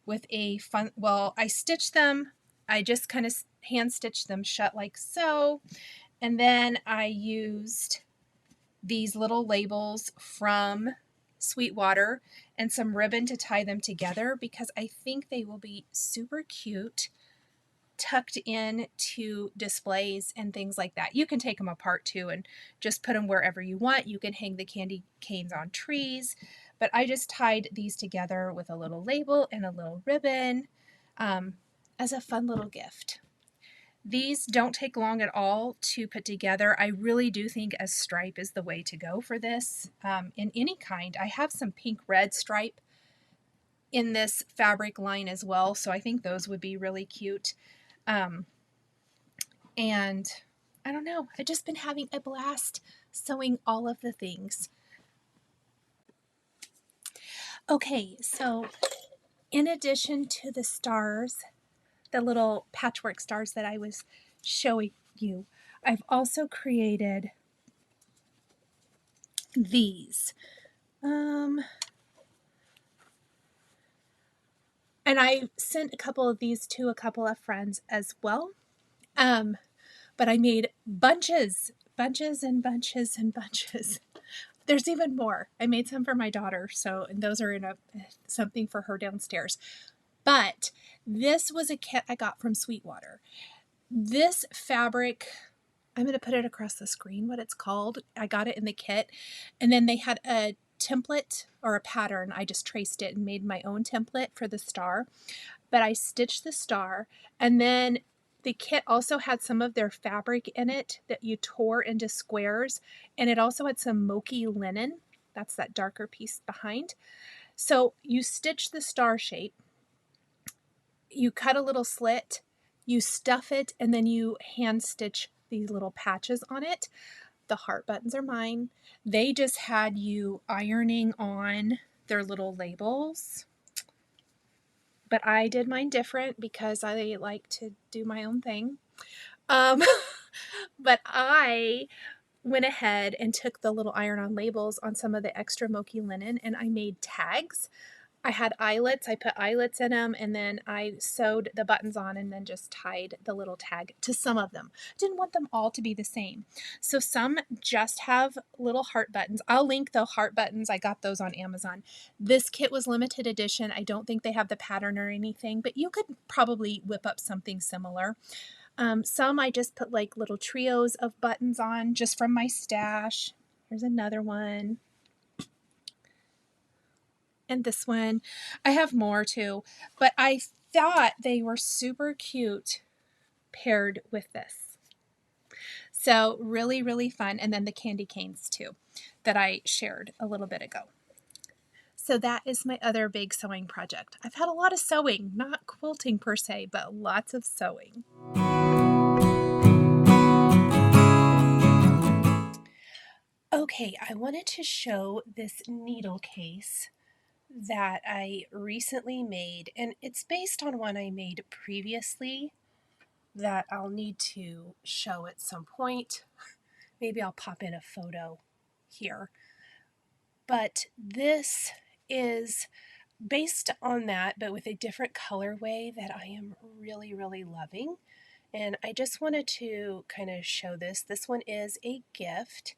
with a fun, well, I stitched them, I just kind of hand stitched them shut like so. And then I used these little labels from Sweetwater and some ribbon to tie them together, because I think they will be super cute tucked in to displays and things like that. You can take them apart too and just put them wherever you want. You can hang the candy canes on trees, but I just tied these together with a little label and a little ribbon as a fun little gift. These don't take long at all to put together. I really do think a stripe is the way to go for this in any kind. I have some pink red stripe in this fabric line as well, so I think those would be really cute. And I don't know, I've just been having a blast sewing all of the things. Okay, so in addition to the stars, the little patchwork stars that I was showing you, I've also created these. And I sent a couple of these to a couple of friends as well. But but I made bunches and bunches and bunches. There's even more. I made some for my daughter, so and those are in something for her downstairs. But this was a kit I got from Sweetwater. This fabric, I'm going to put it across the screen what it's called. I got it in the kit, and then they had a template or a pattern. I just traced it and made my own template for the star, but I stitched the star, and then the kit also had some of their fabric in it that you tore into squares, and it also had some mochi linen. That's that darker piece behind. So you stitch the star shape, you cut a little slit, you stuff it, and then you hand stitch these little patches on it. The heart buttons are mine. They just had you ironing on their little labels. But I did mine different because I like to do my own thing. But I went ahead and took the little iron-on labels on some of the extra mochi linen, and I made tags. I had eyelets. I put eyelets in them, and then I sewed the buttons on and then just tied the little tag to some of them. Didn't want them all to be the same. So some just have little heart buttons. I'll link the heart buttons. I got those on Amazon. This kit was limited edition. I don't think they have the pattern or anything, but you could probably whip up something similar. Some I just put like little trios of buttons on just from my stash. Here's another one. And this one. I have more too, but I thought they were super cute paired with this. So really, really fun. And then the candy canes too that I shared a little bit ago. So that is my other big sewing project. I've had a lot of sewing, not quilting per se, but lots of sewing. Okay, I wanted to show this needle case that I recently made, and it's based on one I made previously that I'll need to show at some point. Maybe I'll pop in a photo here. But this is based on that, but with a different colorway that I am really, really loving. And I just wanted to kind of show this. This one is a gift.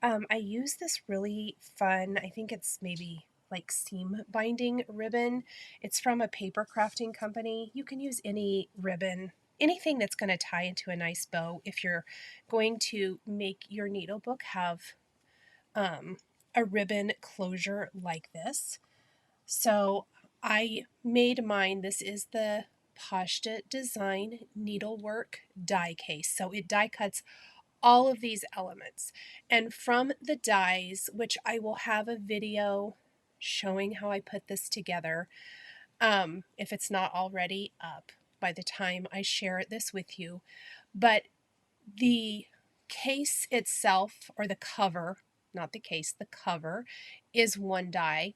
I use this really fun, I think it's maybe like seam binding ribbon. It's from a paper crafting company. You can use any ribbon, anything that's going to tie into a nice bow if you're going to make your needle book have a ribbon closure like this. So I made mine. This is the Pashta Design Needlework die case. So it die cuts all of these elements. And from the dies, which I will have a video showing how I put this together, if it's not already up by the time I share this with you. But the case itself, or the cover, not the case, the cover is one die.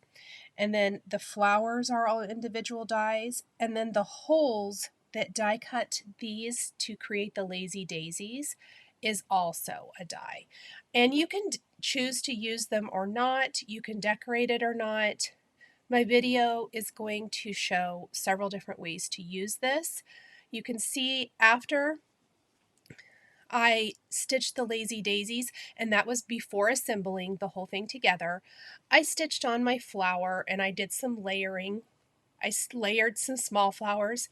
And then the flowers are all individual dies. And then the holes that die cut these to create the lazy daisies is also a die. And you can choose to use them or not. You can decorate it or not. My video is going to show several different ways to use this. You can see after I stitched the lazy daisies, and that was before assembling the whole thing together. I stitched on my flower and I did some layering. I layered some small flowers,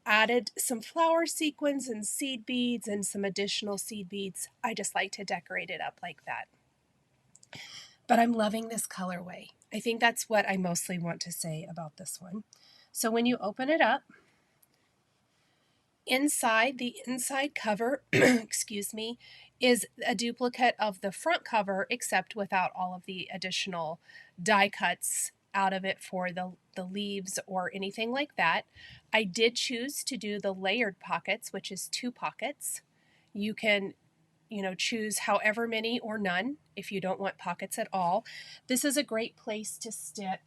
added some flower sequins and seed beads and some additional seed beads. I just like to decorate it up like that. But I'm loving this colorway. I think that's what I mostly want to say about this one. So when you open it up, inside the inside cover, excuse me, is a duplicate of the front cover, except without all of the additional die cuts out of it for the leaves or anything like that. I did choose to do the layered pockets, which is 2 pockets. You can, choose however many or none if you don't want pockets at all. This is a great place to stick.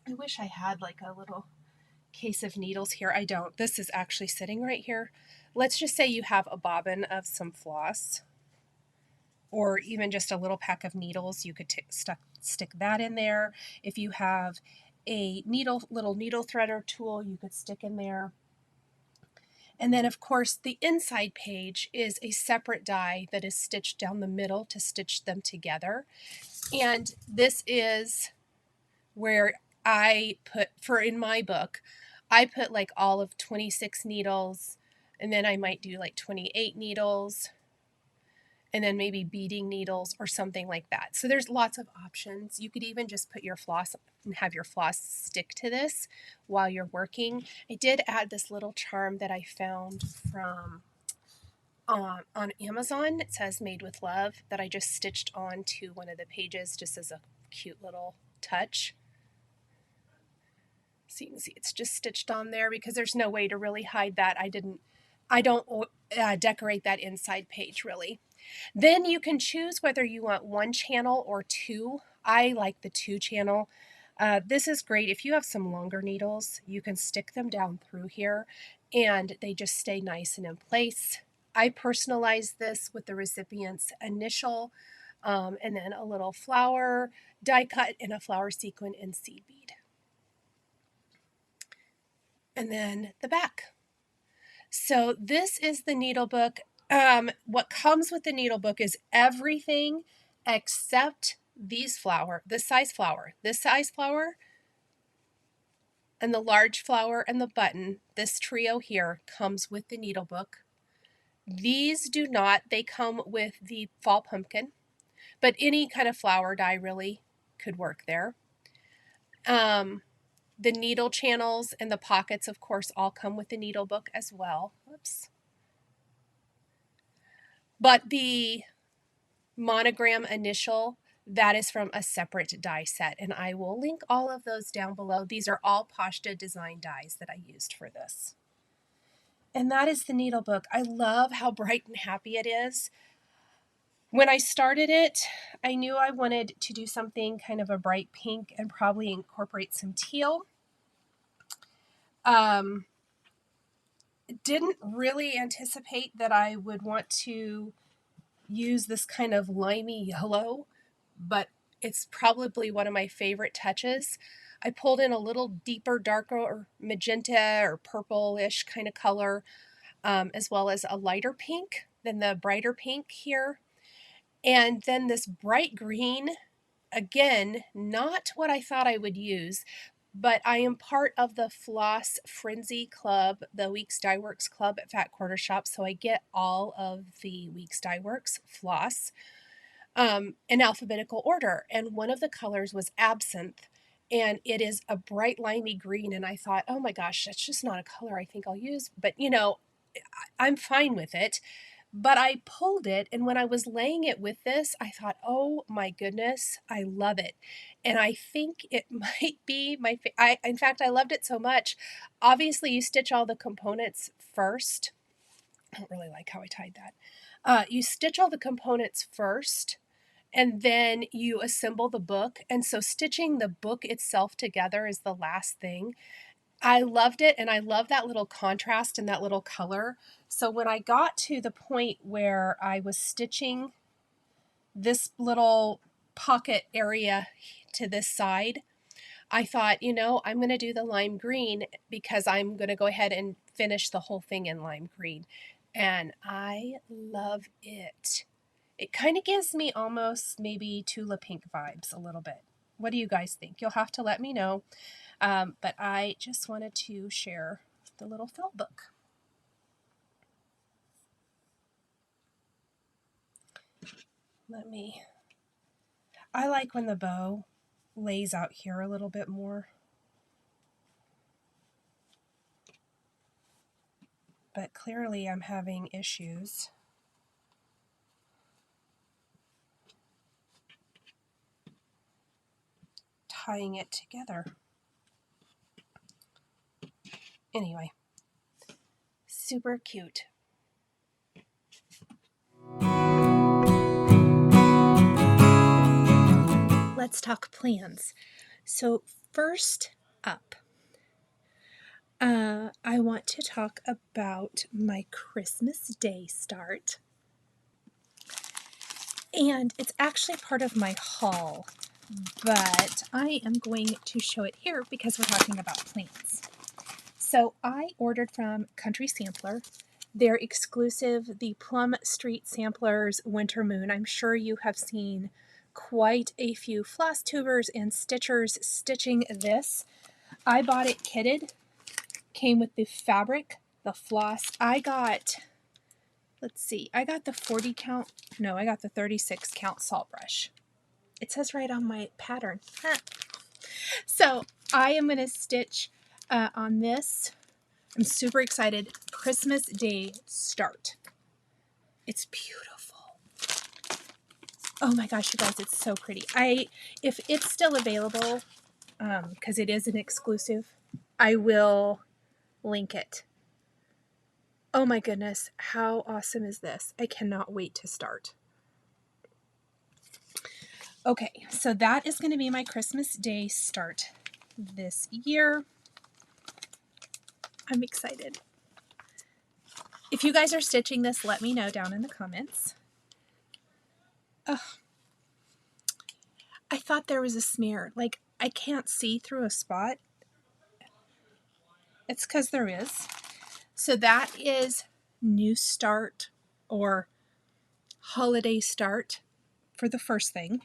I wish I had like a little case of needles here. I don't. This is actually sitting right here. Let's just say you have a bobbin of some floss, or even just a little pack of needles. You could stick that in there. If you have a little needle threader tool, you could stick in there. And then of course the inside page is a separate die that is stitched down the middle to stitch them together. And this is where I put, in my book, I put like all of 26 needles, and then I might do like 28 needles, and then maybe beading needles or something like that. So there's lots of options. You could even just put your floss and have your floss stick to this while you're working. I did add this little charm that I found from on Amazon. It says made with love, that I just stitched onto one of the pages just as a cute little touch. So you can see it's just stitched on there because there's no way to really hide that. I don't decorate that inside page really. Then you can choose whether you want one channel or two. I like the 2 channel. This is great. If you have some longer needles, you can stick them down through here and they just stay nice and in place. I personalize this with the recipient's initial and then a little flower die cut and a flower sequin and seed bead. And then the back. So this is the needle book. What comes with the needle book is everything except this size flower, and the large flower and the button. This trio here comes with the needle book. These do not. They come with the fall pumpkin, but any kind of flower die really could work there. The needle channels and the pockets, of course, all come with the needle book as well. Whoops. But the monogram initial, that is from a separate die set, and I will link all of those down below. These are all Pashta design dies that I used for this. And that is the needle book. I love how bright and happy it is. When I started it, I knew I wanted to do something kind of a bright pink and probably incorporate some teal. Didn't really anticipate that I would want to use this kind of limey yellow, but it's probably one of my favorite touches. I pulled in a little deeper, darker magenta or purple-ish kind of color, as well as a lighter pink than the brighter pink here. And then this bright green, again, not what I thought I would use, but I am part of the Floss Frenzy Club, the Weeks Dye Works Club at Fat Quarter Shop, so I get all of the Weeks Dye Works floss in alphabetical order, and one of the colors was absinthe, and it is a bright limey green, and I thought, oh my gosh, that's just not a color I think I'll use, but you know, I'm fine with it. But I pulled it, and when I was laying it with this, I thought, oh my goodness, I love it. And I think it might be my in fact, I loved it so much. Obviously, you stitch all the components first. I don't really like how I tied that. You stitch all the components first, and then you assemble the book. And so stitching the book itself together is the last thing. I loved it, and I love that little contrast and that little color. So when I got to the point where I was stitching this little pocket area to this side, I thought, you know, I'm going to do the lime green because I'm going to go ahead and finish the whole thing in lime green. And I love it. It kind of gives me almost maybe Tula Pink vibes a little bit. What do you guys think? You'll have to let me know. But I just wanted to share the little felt book. I like when the bow lays out here a little bit more. But clearly I'm having issues. Tying it together. Anyway, super cute. Let's talk plans. So first up, I want to talk about my Christmas Day start. And it's actually part of my haul, but I am going to show it here because we're talking about plans. So I ordered from Country Sampler their exclusive, the Plum Street Samplers Winter Moon. I'm sure you have seen quite a few floss tubers and stitchers stitching this. I bought it kitted, came with the fabric, the floss. I got, let's see, I got the 40 count, no, I got the 36 count salt brush. It says right on my pattern. So I am going to stitch on this. I'm super excited. Christmas Day start. It's beautiful. Oh my gosh, you guys, it's so pretty. If it's still available, because it is an exclusive, I will link it. Oh my goodness, how awesome is this? I cannot wait to start. Okay, so that is going to be my Christmas Day start this year. I'm excited. If you guys are stitching this, let me know down in the comments. Ugh. I thought there was a smear. Like, I can't see through a spot. It's because there is. So that is new start or holiday start for the first thing.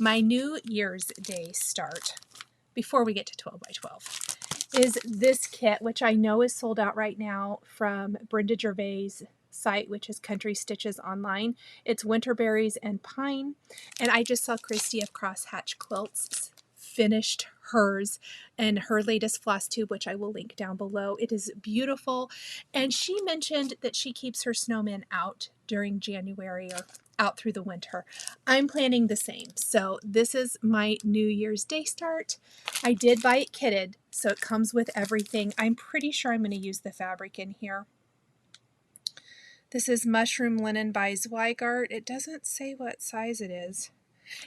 My New Year's Day start, before we get to 12 by 12, is this kit, which I know is sold out right now from Brenda Gervais' site, which is Country Stitches Online. It's Winterberries and Pine. And I just saw Christy of Crosshatch Quilts finished hers and her latest floss tube, which I will link down below. It is beautiful. And she mentioned that she keeps her snowmen out during January or out through the winter. I'm planning the same. So this is my New Year's Day start. I did buy it kitted, so it comes with everything. I'm pretty sure I'm going to use the fabric in here. This is Mushroom Linen by Zweigart. It doesn't say what size it is.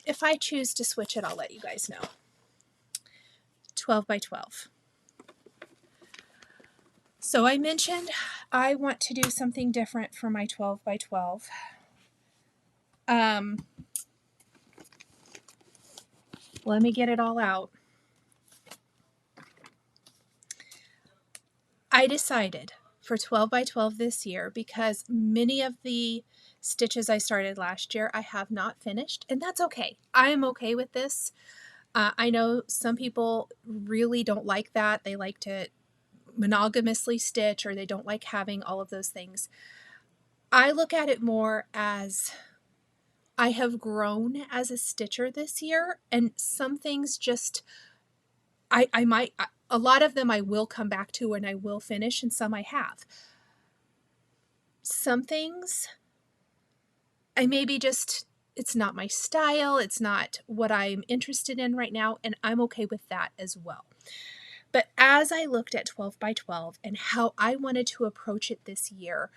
If I choose to switch it, I'll let you guys know. 12 by 12. So I mentioned I want to do something different for my 12 by 12. Let me get it all out. I decided for 12 by 12 this year, because many of the stitches I started last year I have not finished, and that's okay. I am okay with this. I know some people really don't like that. They like to monogamously stitch, or they don't like having all of those things. I look at it more as I have grown as a stitcher this year, and some things just, I might, a lot of them I will come back to and I will finish, and some I have. Some things I maybe just, it's not my style, it's not what I'm interested in right now, and I'm okay with that as well. But as I looked at 12 by 12 and how I wanted to approach it this year,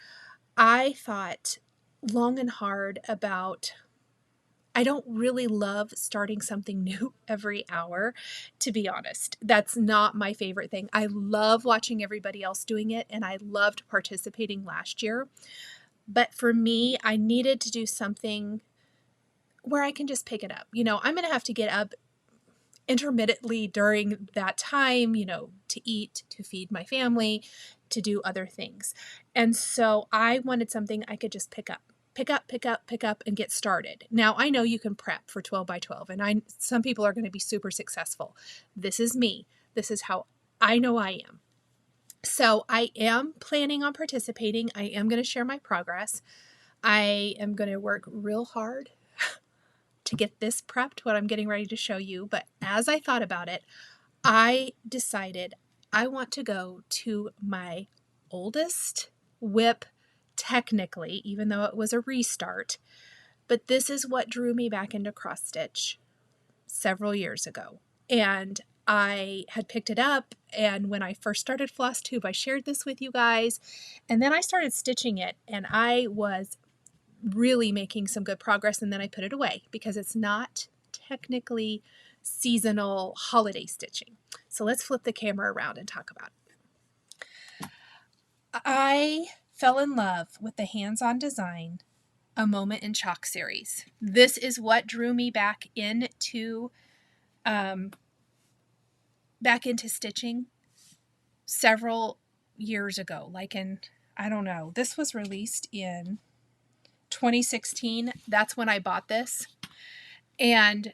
I thought long and hard about, I don't really love starting something new every hour, to be honest. That's not my favorite thing. I love watching everybody else doing it, and I loved participating last year. But for me, I needed to do something where I can just pick it up. You know, I'm going to have to get up intermittently during that time, you know, to eat, to feed my family, to do other things. And so I wanted something I could just pick up, and get started. Now, I know you can prep for 12 by 12, and some people are going to be super successful. This is me. This is how I know I am. So I am planning on participating. I am going to share my progress. I am going to work real hard to get this prepped, what I'm getting ready to show you. But as I thought about it, I decided I want to go to my oldest whip, technically, even though it was a restart. But this is what drew me back into cross stitch several years ago. And I had picked it up, and when I first started Flosstube, I shared this with you guys, and then I started stitching it, and I was really making some good progress, and then I put it away because it's not technically seasonal holiday stitching. So let's flip the camera around and talk about it. I fell in love with the hands-on design A Moment in Chalk series. This is what drew me back into stitching. several years ago, like in, I don't know, this was released in 2016. That's when I bought this. And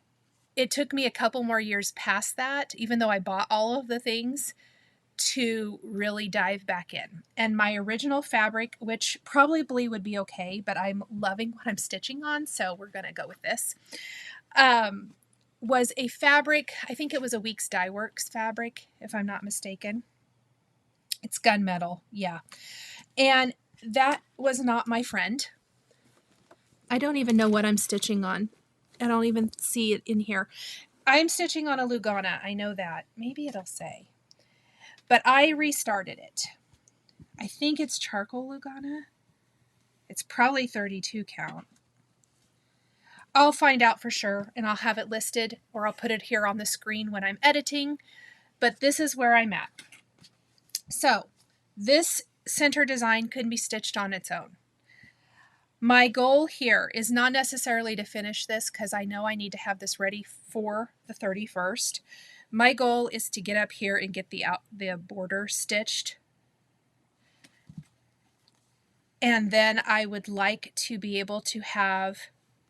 it took me a couple more years past that, even though I bought all of the things, to really dive back in. And my original fabric, which probably would be okay, but I'm loving what I'm stitching on, so we're going to go with this, was a fabric, I think it was a Weeks Dye Works fabric, if I'm not mistaken. It's gunmetal, yeah. And that was not my friend. I don't even know what I'm stitching on. I don't even see it in here. I'm stitching on a Lugana, I know that. Maybe it'll say. But I restarted it. I think it's charcoal Lugana. It's probably 32 count. I'll find out for sure, and I'll have it listed, or I'll put it here on the screen when I'm editing. But this is where I'm at. So this center design could be stitched on its own. My goal here is not necessarily to finish this, because I know I need to have this ready for the 31st. My goal is to get up here and get the border stitched. And then I would like to be able to have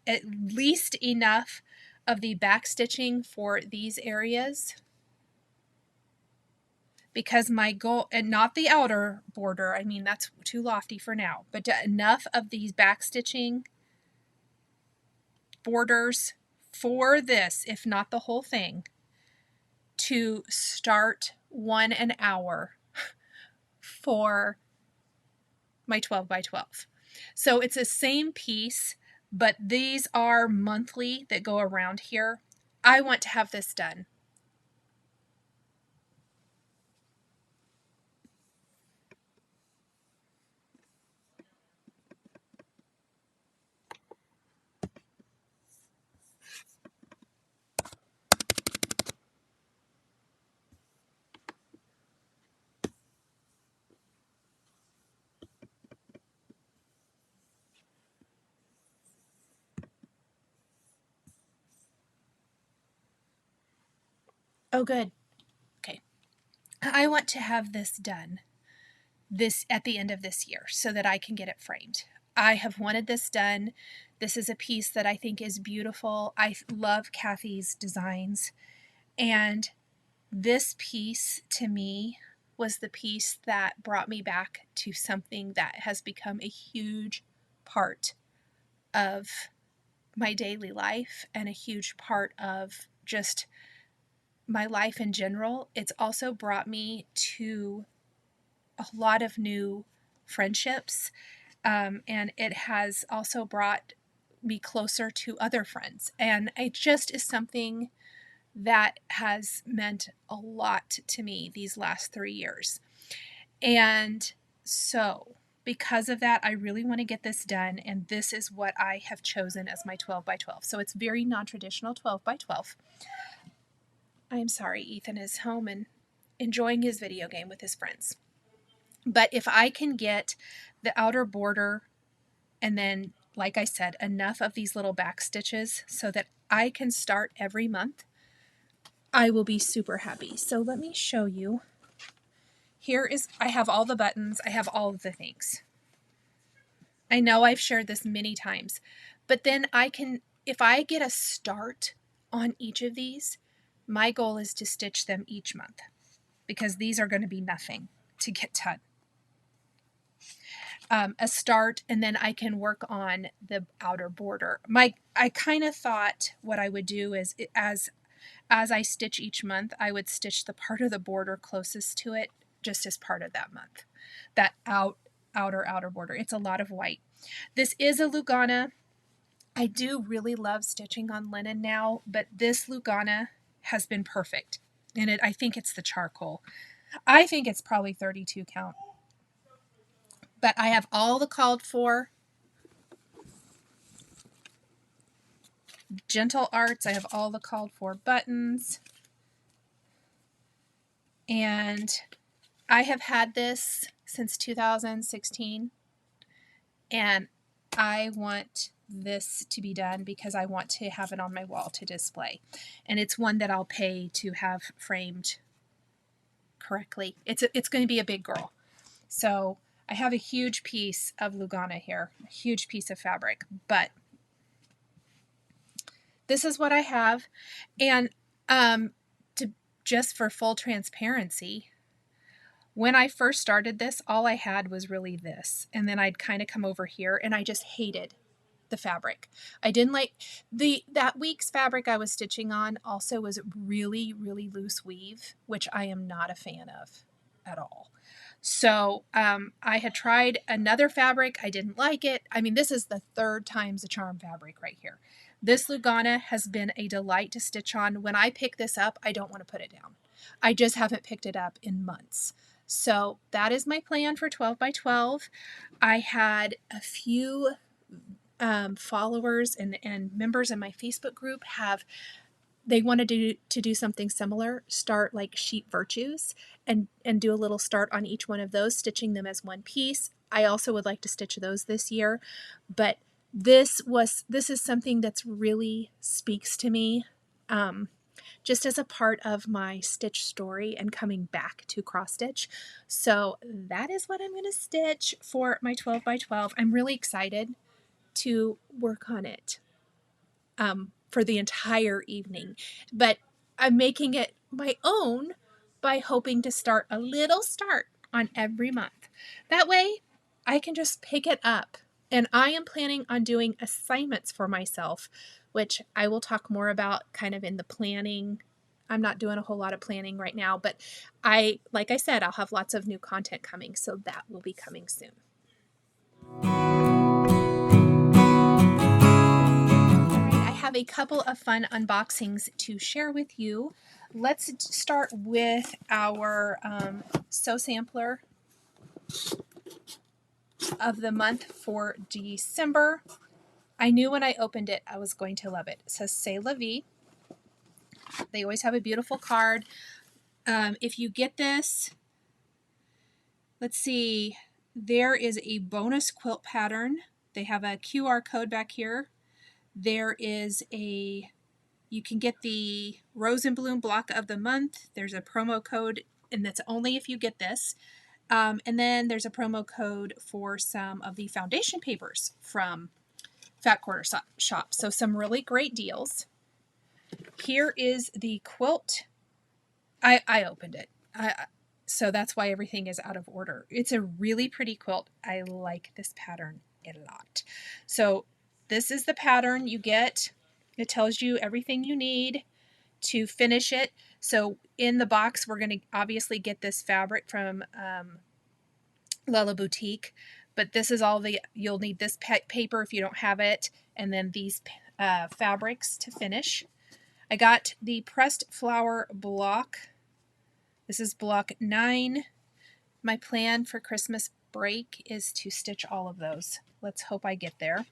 at least enough of the back stitching for these areas, because my goal, and not the outer border, I mean that's too lofty for now, but enough of these back stitching borders for this, if not the whole thing, to start an hour for my 12 by 12. So it's the same piece, but these are monthly that go around here. I want to have this done. Oh, good. Okay. I want to have this done at the end of this year so that I can get it framed. I have wanted this done. This is a piece that I think is beautiful. I love Kathy's designs. And this piece to me was the piece that brought me back to something that has become a huge part of my daily life and a huge part of just my life in general. It's also brought me to a lot of new friendships, and it has also brought me closer to other friends. And it just is something that has meant a lot to me these last 3 years. And so because of that, I really want to get this done, and this is what I have chosen as my 12 by 12. So it's very non-traditional 12 by 12. I'm sorry, Ethan is home and enjoying his video game with his friends. But if I can get the outer border and then, like I said, enough of these little back stitches so that I can start every month, I will be super happy. So let me show you. I have all the buttons. I have all of the things. I know I've shared this many times, but then if I get a start on each of these, my goal is to stitch them each month, because these are going to be nothing to get done. A start, and then I can work on the outer border. I kind of thought what I would do is, as I stitch each month, I would stitch the part of the border closest to it just as part of that month. That outer border. It's a lot of white. This is a Lugana. I do really love stitching on linen now, but this Lugana has been perfect. And I think it's the charcoal. I think it's probably 32 count. But I have all the called for gentle arts. I have all the called for buttons. And I have had this since 2016. And I want this to be done because I want to have it on my wall to display. And it's one that I'll pay to have framed correctly. It's going to be a big girl. So I have a huge piece of Lugana here, a huge piece of fabric, but this is what I have. And just for full transparency, when I first started this, all I had was really this. And then I'd kind of come over here and I just hated the fabric. I didn't like that week's fabric I was stitching on also was really, really loose weave, which I am not a fan of at all. So I had tried another fabric. I didn't like it. I mean, this is the third time's a charm fabric right here. This Lugana has been a delight to stitch on. When I pick this up, I don't want to put it down. I just haven't picked it up in months. So that is my plan for 12 by 12. I had a few followers and members in my Facebook group they wanted to do something similar, start like sheep virtues and do a little start on each one of those, stitching them as one piece. I also would like to stitch those this year, but this is something that's really speaks to me. Just as a part of my stitch story and coming back to cross stitch. So that is what I'm going to stitch for my 12 by 12. I'm really excited to work on it for the entire evening, but I'm making it my own by hoping to start a little start on every month. That way I can just pick it up, and I am planning on doing assignments for myself, which I will talk more about kind of in the planning. I'm not doing a whole lot of planning right now, but like I said, I'll have lots of new content coming, so that will be coming soon. I have a couple of fun unboxings to share with you. Let's start with our Sew Sampler of the month for December. I knew when I opened it, I was going to love it. It says C'est la vie. They always have a beautiful card. If you get this, let's see, there is a bonus quilt pattern. They have a QR code back here. There is you can get the Rose and Bloom block of the month. There's a promo code, and that's only if you get this. And then there's a promo code for some of the foundation papers from Fat Quarter Shop. So some really great deals. Here is the quilt. I opened it. So that's why everything is out of order. It's a really pretty quilt. I like this pattern a lot. So this is the pattern you get. It tells you everything you need to finish it. So in the box, we're going to obviously get this fabric from Lella Boutique, but this is all you'll need this paper if you don't have it, and then these fabrics to finish. I got the pressed flower block. This is block 9. My plan for Christmas break is to stitch all of those. Let's hope I get there.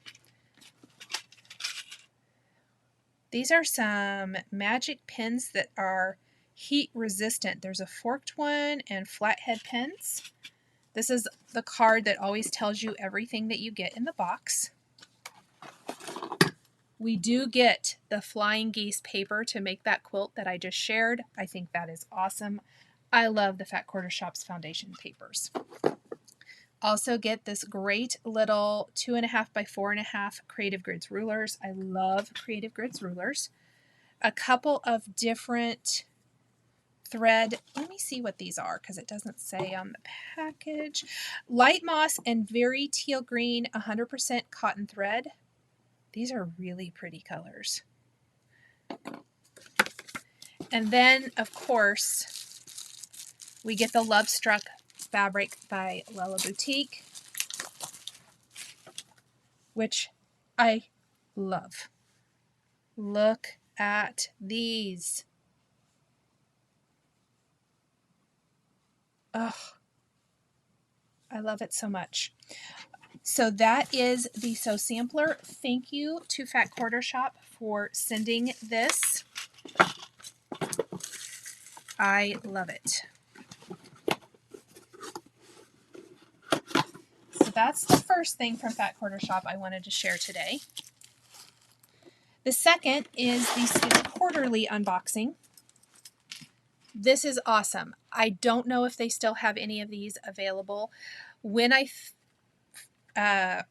These are some magic pins that are heat resistant. There's a forked one and flathead pins. This is the card that always tells you everything that you get in the box. We do get the Flying Geese paper to make that quilt that I just shared. I think that is awesome. I love the Fat Quarter Shop's foundation papers. Also get this great little 2.5 by 4.5 Creative Grids rulers. I love Creative Grids rulers. A couple of different thread. Let me see what these are because it doesn't say on the package. Light moss and very teal green 100% cotton thread. These are really pretty colors. And then, of course, we get the Love Struck fabric by Lella Boutique, which I love. Look at these. Oh, I love it so much. So that is the Sew Sampler. Thank you to Fat Quarter Shop for sending this. I love it. So that's the first thing from Fat Quarter Shop I wanted to share today. The second is the Stitch Quarterly unboxing. This is awesome. I don't know if they still have any of these available. When I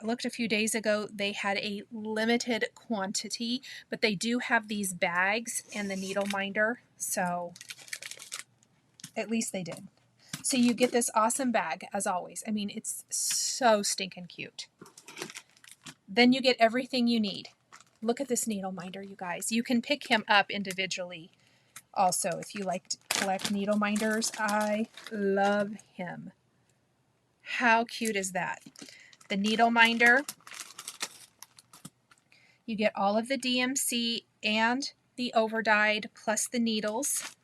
looked a few days ago, they had a limited quantity, but they do have these bags and the needle minder, so at least they did. So you get this awesome bag, as always. I mean, it's so stinking cute. Then you get everything you need. Look at this needle minder, you guys. You can pick him up individually also if you like to collect needle minders. I love him. How cute is that? The needle minder. You get all of the DMC and the overdyed plus the needles.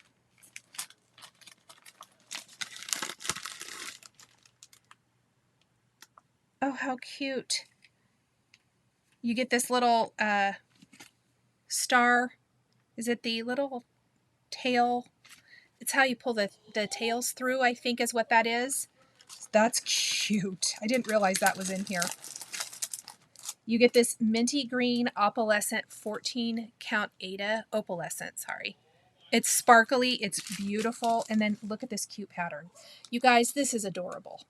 Oh, how cute. You get this little star. Is it the little tail? It's how you pull the tails through, I think is what that is. That's cute. I didn't realize that was in here. You get this minty green opalescent 14 count Ada, opalescent, sorry. It's sparkly, it's beautiful, and then look at this cute pattern. You guys, this is adorable.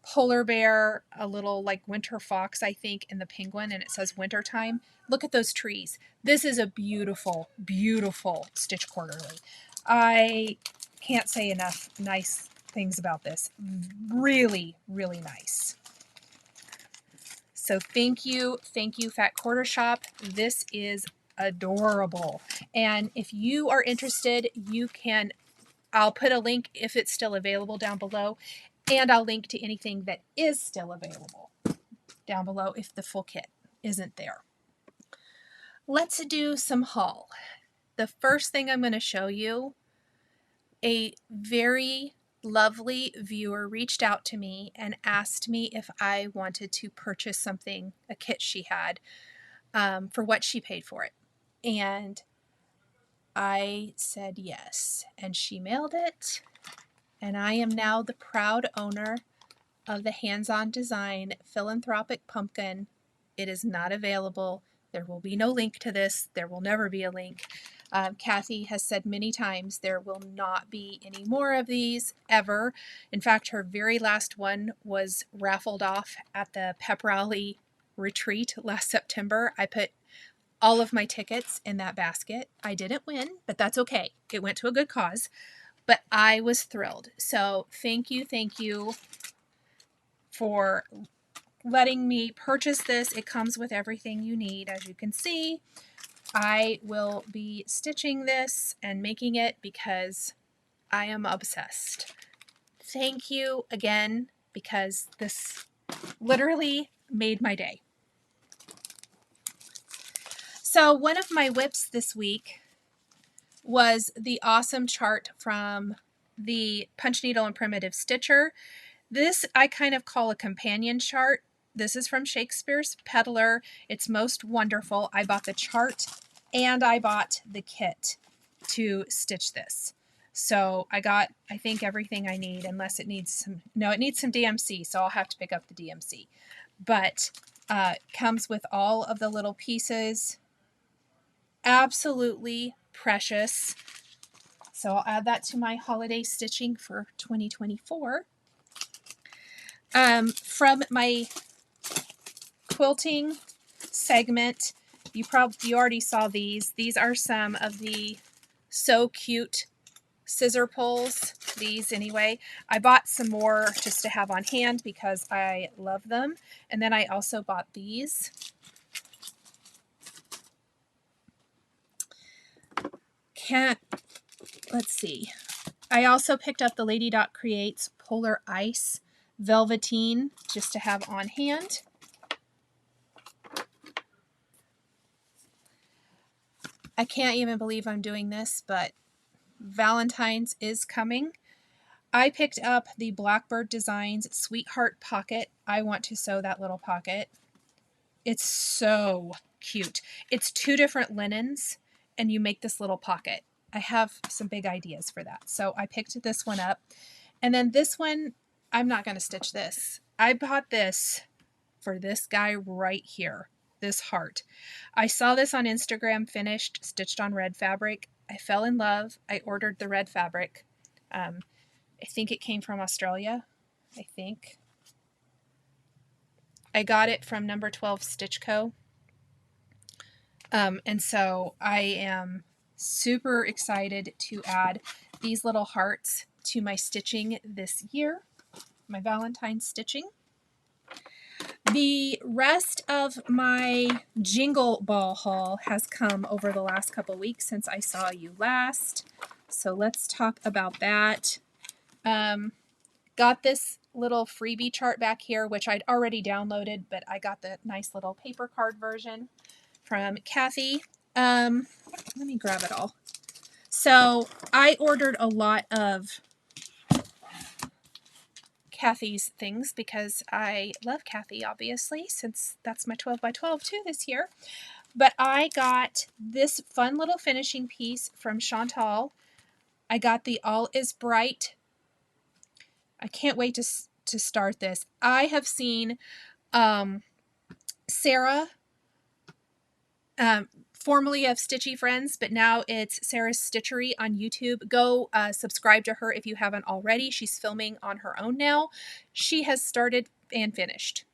Polar bear, a little like winter fox, I think, and the penguin, and it says wintertime. Look at those trees. This is a beautiful, beautiful Stitch Quarterly. I can't say enough nice things about this. Really, really nice. So thank you, Fat Quarter Shop. This is adorable. And if you are interested, you can, I'll put a link if it's still available down below, and I'll link to anything that is still available down below if the full kit isn't there. Let's do some haul. The first thing I'm going to show you, a very lovely viewer reached out to me and asked me if I wanted to purchase something, a kit she had, for what she paid for it. And I said yes, and she mailed it, and I am now the proud owner of the Hands-On Design Philanthropic Pumpkin. It is not available. There will be no link to this. There will never be a link. Kathy has said many times there will not be any more of these ever. In fact, her very last one was raffled off at the Pep Rally retreat last September. I put all of my tickets in that basket. I didn't win, but that's okay. It went to a good cause, but I was thrilled. So thank you for letting me purchase this. It comes with everything you need, as you can see. I will be stitching this and making it because I am obsessed. Thank you again, because this literally made my day. So one of my whips this week was the awesome chart from the Punch Needle and Primitive Stitcher. This I kind of call a companion chart. This is from Shakespeare's Peddler. It's most wonderful. I bought the chart and I bought the kit to stitch this. So I got, I think, everything I need, unless it needs some, no, it needs some DMC, so I'll have to pick up the DMC. But comes with all of the little pieces. Absolutely precious. So I'll add that to my holiday stitching for 2024. From my quilting segment, you already saw these. These are some of the So Cute scissor pulls. These anyway. I bought some more just to have on hand because I love them. And then I also bought these. Let's see. I also picked up the Lady Dot Creates Polar Ice Velveteen just to have on hand. I can't even believe I'm doing this, but Valentine's is coming. I picked up the Blackbird Designs Sweetheart Pocket. I want to sew that little pocket. It's so cute. It's 2 different linens, and you make this little pocket. I have some big ideas for that. So I picked this one up. And then this one, I'm not going to stitch this. I bought this for this guy right here, this heart. I saw this on Instagram finished, stitched on red fabric. I fell in love. I ordered the red fabric. I think it came from Australia. I think. I got it from number 12 Stitch Co. And so I am super excited to add these little hearts to my stitching this year, my Valentine's stitching. The rest of my Jingle Ball haul has come over the last couple weeks since I saw you last. So let's talk about that. Got this little freebie chart back here, which I'd already downloaded, but I got the nice little paper card version from Kathy. Let me grab it all. So I ordered a lot of Kathy's things because I love Kathy, obviously, since that's my 12 by 12 too this year. But I got this fun little finishing piece from Chantal. I got the All Is Bright. I can't wait to start this. I have seen Sarah, formerly of Stitchy Friends, but now it's Sarah's Stitchery on YouTube. Go subscribe to her if you haven't already. She's filming on her own now. She has started and finished.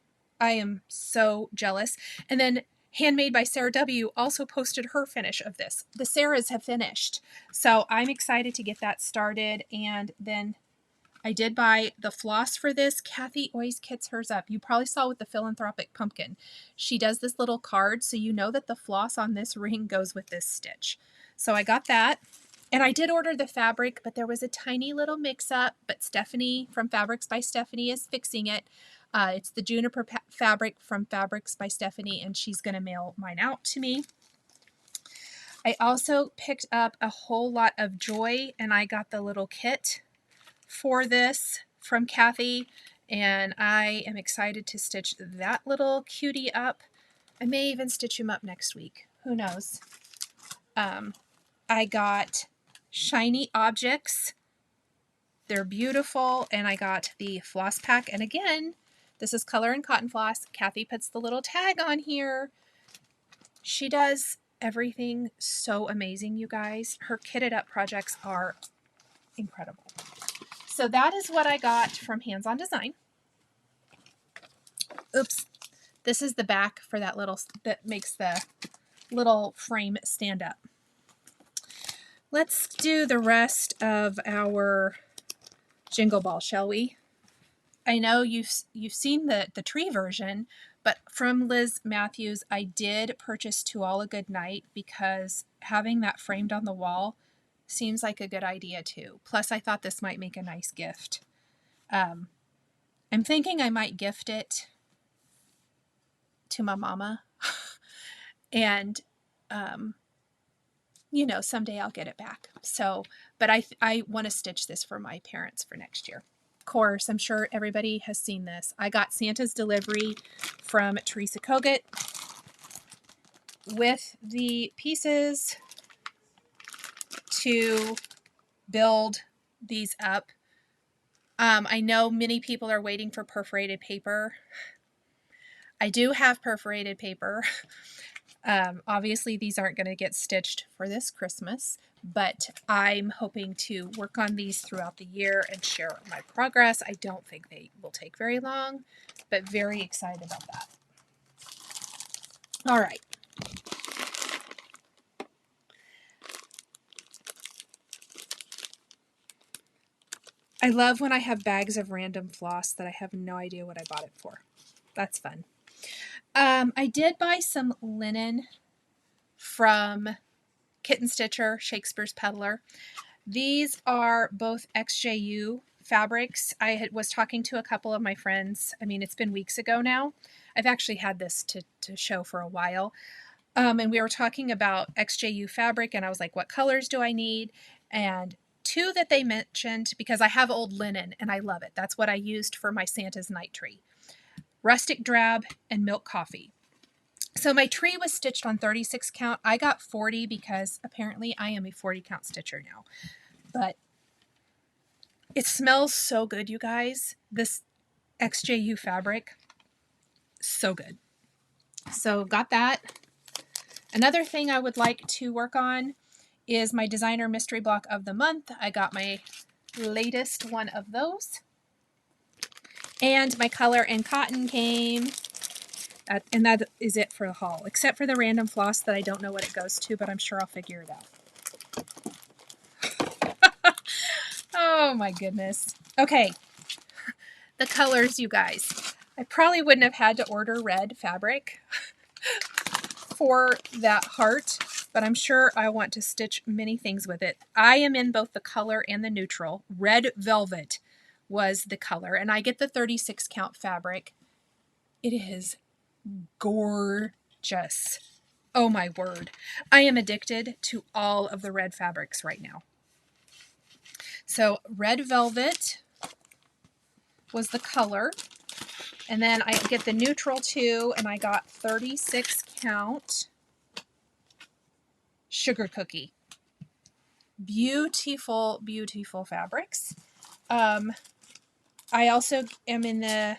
I am so jealous. And then Handmade by Sarah W. also posted her finish of this. The Sarahs have finished. So I'm excited to get that started. And then I did buy the floss for this. Kathy always kits hers up. You probably saw with the philanthropic pumpkin. She does this little card, so you know that the floss on this ring goes with this stitch. So I got that. And I did order the fabric, but there was a tiny little mix-up. But Stephanie from Fabrics by Stephanie is fixing it. It's the Juniper fabric from Fabrics by Stephanie, and she's going to mail mine out to me. I also picked up a whole lot of Joy, and I got the little kit for this from Kathy, and I am excited to stitch that little cutie up. I may even stitch him up next week. Who knows? I got shiny objects. They're beautiful, and I got the floss pack, and again, this is Color and Cotton Floss. Kathy puts the little tag on here. She does everything so amazing, you guys. Her kitted up projects are incredible. So that is what I got from Hands On Design. Oops. This is the back for that little, that makes the little frame stand up. Let's do the rest of our Jingle Ball, shall we? I know you've seen the tree version, but from Liz Matthews, I did purchase To All a Good Night because having that framed on the wall seems like a good idea too. Plus, I thought this might make a nice gift. I'm thinking I might gift it to my mama. And, you know, someday I'll get it back. So, but I want to stitch this for my parents for next year. Of course, I'm sure everybody has seen this. I got Santa's Delivery from Teresa Kogut with the pieces to build these up. I know many people are waiting for perforated paper. I do have perforated paper. Obviously, these aren't going to get stitched for this Christmas, but I'm hoping to work on these throughout the year and share my progress. I don't think they will take very long, but very excited about that. All right. I love when I have bags of random floss that I have no idea what I bought it for. That's fun. I did buy some linen from Kitten Stitcher, Shakespeare's Peddler. These are both XJU fabrics. I was talking to a couple of my friends. I mean, it's been weeks ago now. I've actually had this to show for a while. And we were talking about XJU fabric, and I was like, what colors do I need? And two that they mentioned, because I have old linen and I love it. That's what I used for my Santa's night tree. Rustic Drab and Milk Coffee. So my tree was stitched on 36 count. I got 40 because apparently I am a 40 count stitcher now. But it smells so good, you guys. This XJU fabric, so good. So got that. Another thing I would like to work on is my designer mystery block of the month. I got my latest one of those. And my color and cotton came. And that is it for the haul, except for the random floss that I don't know what it goes to, but I'm sure I'll figure it out. Oh my goodness. Okay, the colors, you guys. I probably wouldn't have had to order red fabric for that heart, but I'm sure I want to stitch many things with it. I am in both the color and the neutral. Red velvet was the color, and I get the 36 count fabric. It is gorgeous. Oh my word. I am addicted to all of the red fabrics right now. So red velvet was the color. And then I get the neutral too, and I got 36 count sugar cookie. Beautiful, beautiful fabrics. I also am in the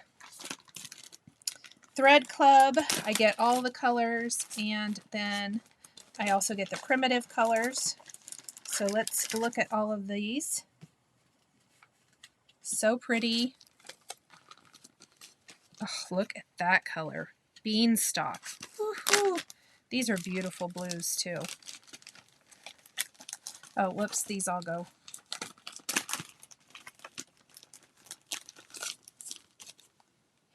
thread club. I get all the colors, and then I also get the primitive colors. So let's look at all of these. So pretty. Oh, look at that color. Beanstalk. Woohoo! These are beautiful blues too. Oh, whoops, these all go.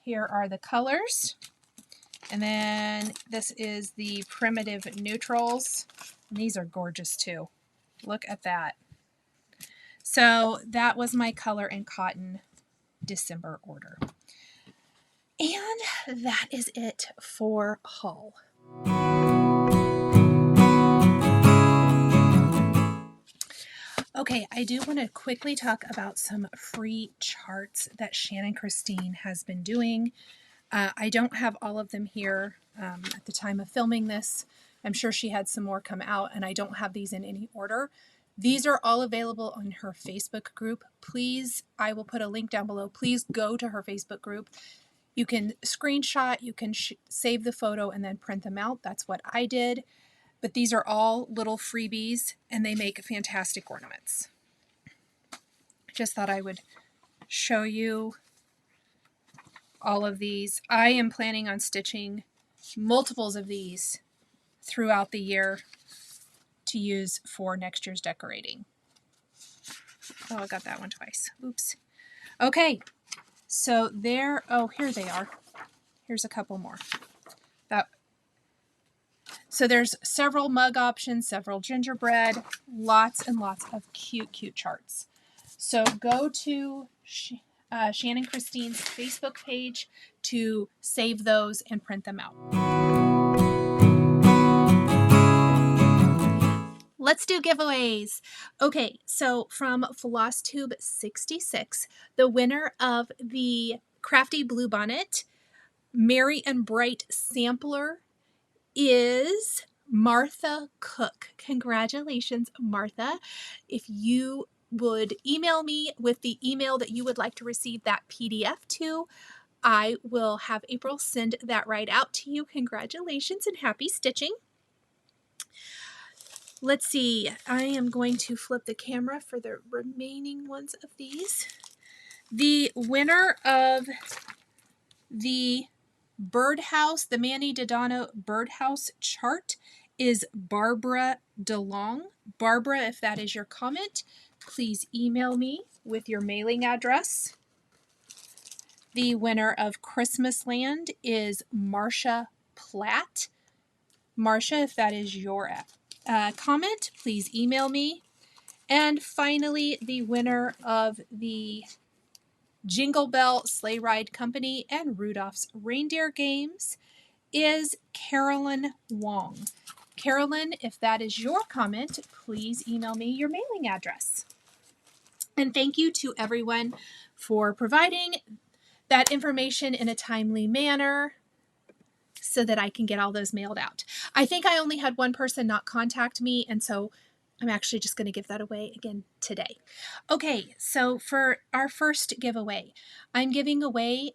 Here are the colors. And then this is the primitive neutrals. And these are gorgeous too. Look at that. So that was my color and cotton December order. And that is it for haul. Okay, I do want to quickly talk about some free charts that Shannon Christine has been doing. I don't have all of them here at the time of filming this. I'm sure she had some more come out, and I don't have these in any order. These are all available on her Facebook group. Please, I will put a link down below. Please go to her Facebook group. You can screenshot, you can save the photo and then print them out. That's what I did. But these are all little freebies, and they make fantastic ornaments. Just thought I would show you all of these. I am planning on stitching multiples of these throughout the year to use for next year's decorating. Oh, I got that one twice. Oops. Okay, so there, oh, here they are. Here's a couple more. So there's several mug options, several gingerbread, lots and lots of cute, cute charts. So go to Shannon Christine's Facebook page to save those and print them out. Let's do giveaways. Okay, so from Flosstube 66, the winner of the Crafty Bluebonnet Merry and Bright Sampler is Martha Cook. Congratulations, Martha. If you would email me with the email that you would like to receive that PDF to, I will have April send that right out to you. Congratulations and happy stitching. Let's see. I am going to flip the camera for the remaining ones of these. The winner of the Birdhouse, the Manny Dodano Birdhouse chart is Barbara DeLong. Barbara, if that is your comment, please email me with your mailing address. The winner of Christmas Land is Marcia Platt. Marcia, if that is your comment, please email me. And finally, the winner of the Jingle Bell Sleigh Ride Company and Rudolph's Reindeer Games is Carolyn Wong. Carolyn, if that is your comment, please email me your mailing address. And thank you to everyone for providing that information in a timely manner so that I can get all those mailed out. I think I only had one person not contact me, and so I'm actually just going to give that away again today. Okay, so for our first giveaway, I'm giving away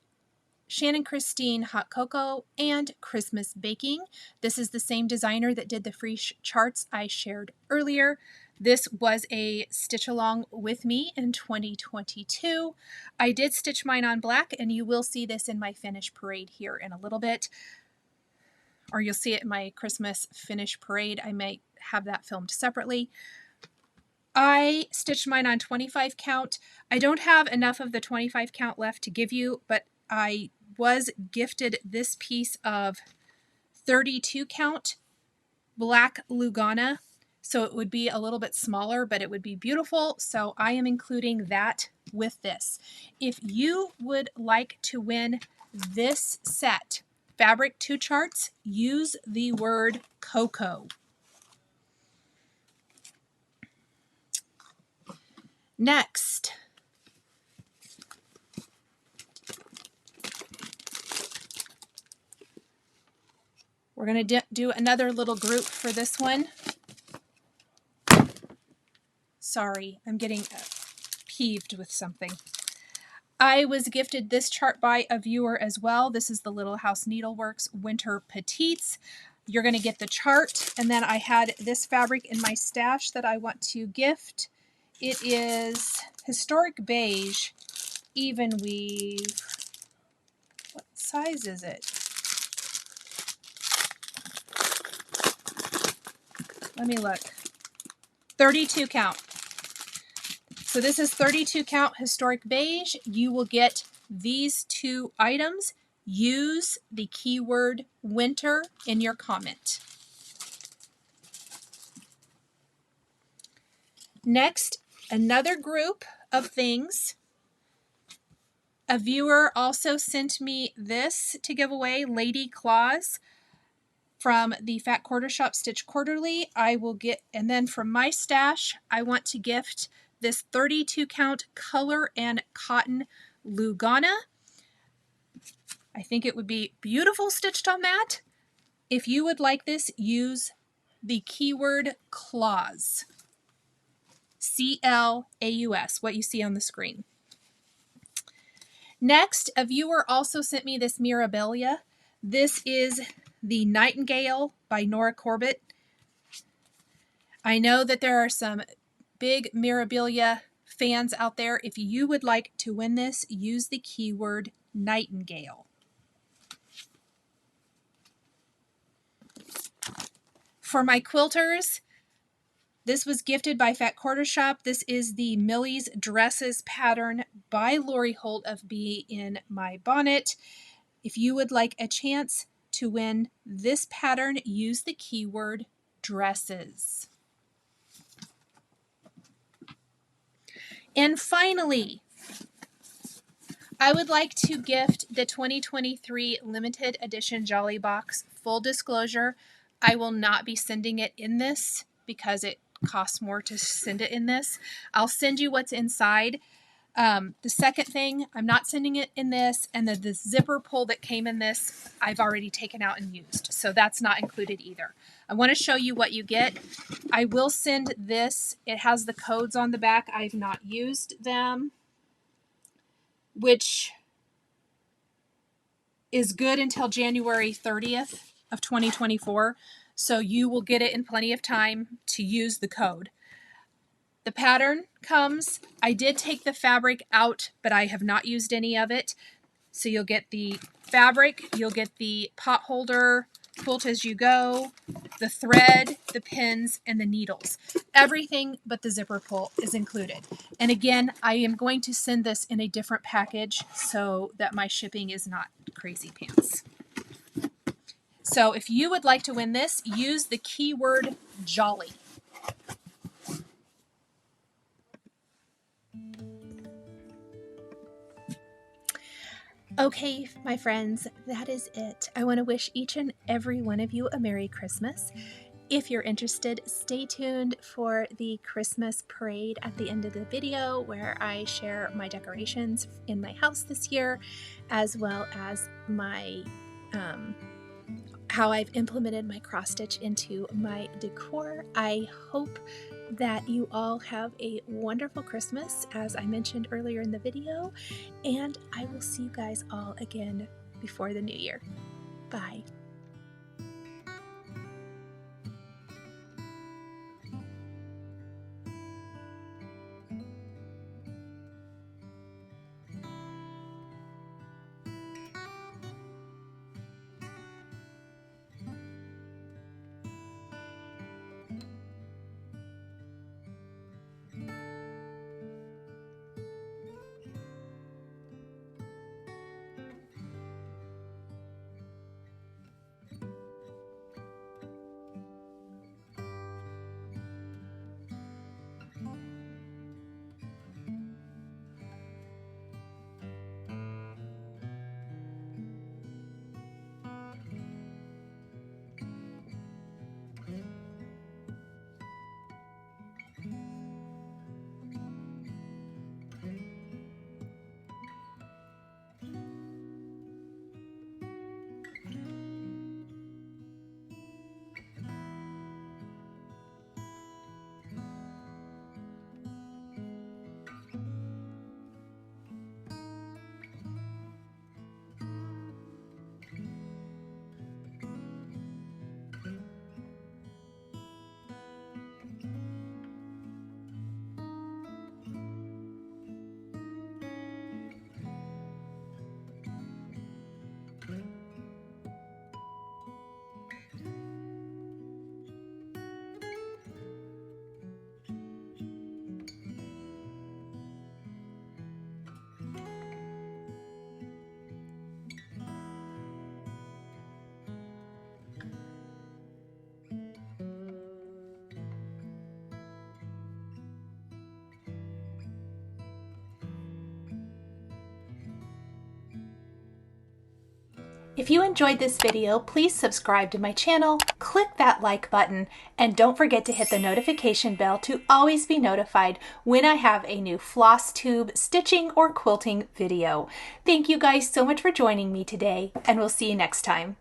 Shannon Christine Hot Cocoa, and Christmas Baking. This is the same designer that did the free charts I shared earlier. This was a stitch along with me in 2022. I did stitch mine on black, and you will see this in my finish parade here in a little bit. Or you'll see it in my Christmas finish parade. I might have that filmed separately. I stitched mine on 25 count. I don't have enough of the 25 count left to give you, but I was gifted this piece of 32 count black Lugana. So it would be a little bit smaller, but it would be beautiful. So I am including that with this. If you would like to win this set, Fabric 2 Charts, use the word cocoa. Next, we're going to do another little group for this one. Sorry, I'm getting peeved with something. I was gifted this chart by a viewer as well. This is the Little House Needleworks Winter Petites. You're going to get the chart, and then I had this fabric in my stash that I want to gift. It is Historic Beige Even Weave. What size is it? Let me look. 32 count. So this is 32 count Historic Beige. You will get these 2 items. Use the keyword winter in your comment. Next, another group of things. A viewer also sent me this to give away, Lady Claws, from the Fat Quarter Shop Stitch Quarterly. I will get, and then from my stash, I want to gift this 32 count color and cotton Lugana. I think it would be beautiful stitched on that. If you would like this, use the keyword claws. C-L-A-U-S, what you see on the screen. Next, a viewer also sent me this Mirabilia. This is the Nightingale by Nora Corbett. I know that there are some big Mirabilia fans out there. If you would like to win this, use the keyword Nightingale. For my quilters, this was gifted by Fat Quarter Shop. This is the Millie's Dresses pattern by Lori Holt of Bee in My Bonnet. If you would like a chance to win this pattern, use the keyword dresses. And finally, I would like to gift the 2023 limited edition Jolly Box. Full disclosure, I will not be sending it in this because it costs more to send it in this. I'll send you what's inside. The second thing, I'm not sending it in this, and the zipper pull that came in this, I've already taken out and used. So that's not included either. I want to show you what you get. I will send this. It has the codes on the back. I've not used them, which is good until January 30th of 2024. So you will get it in plenty of time to use the code. The pattern comes, I did take the fabric out, but I have not used any of it. So you'll get the fabric, you'll get the pot holder, quilt as you go, the thread, the pins, and the needles. Everything but the zipper pull is included. And again, I am going to send this in a different package so that my shipping is not crazy pants. So if you would like to win this, use the keyword jolly. Okay, my friends, that is it. I want to wish each and every one of you a Merry Christmas. If you're interested, stay tuned for the Christmas parade at the end of the video where I share my decorations in my house this year, as well as my how I've implemented my cross stitch into my decor. I hope that you all have a wonderful Christmas, as I mentioned earlier in the video, and I will see you guys all again before the new year. Bye. If you enjoyed this video, please subscribe to my channel, click that like button, and don't forget to hit the notification bell to always be notified when I have a new Flosstube stitching or quilting video. Thank you guys so much for joining me today, and we'll see you next time.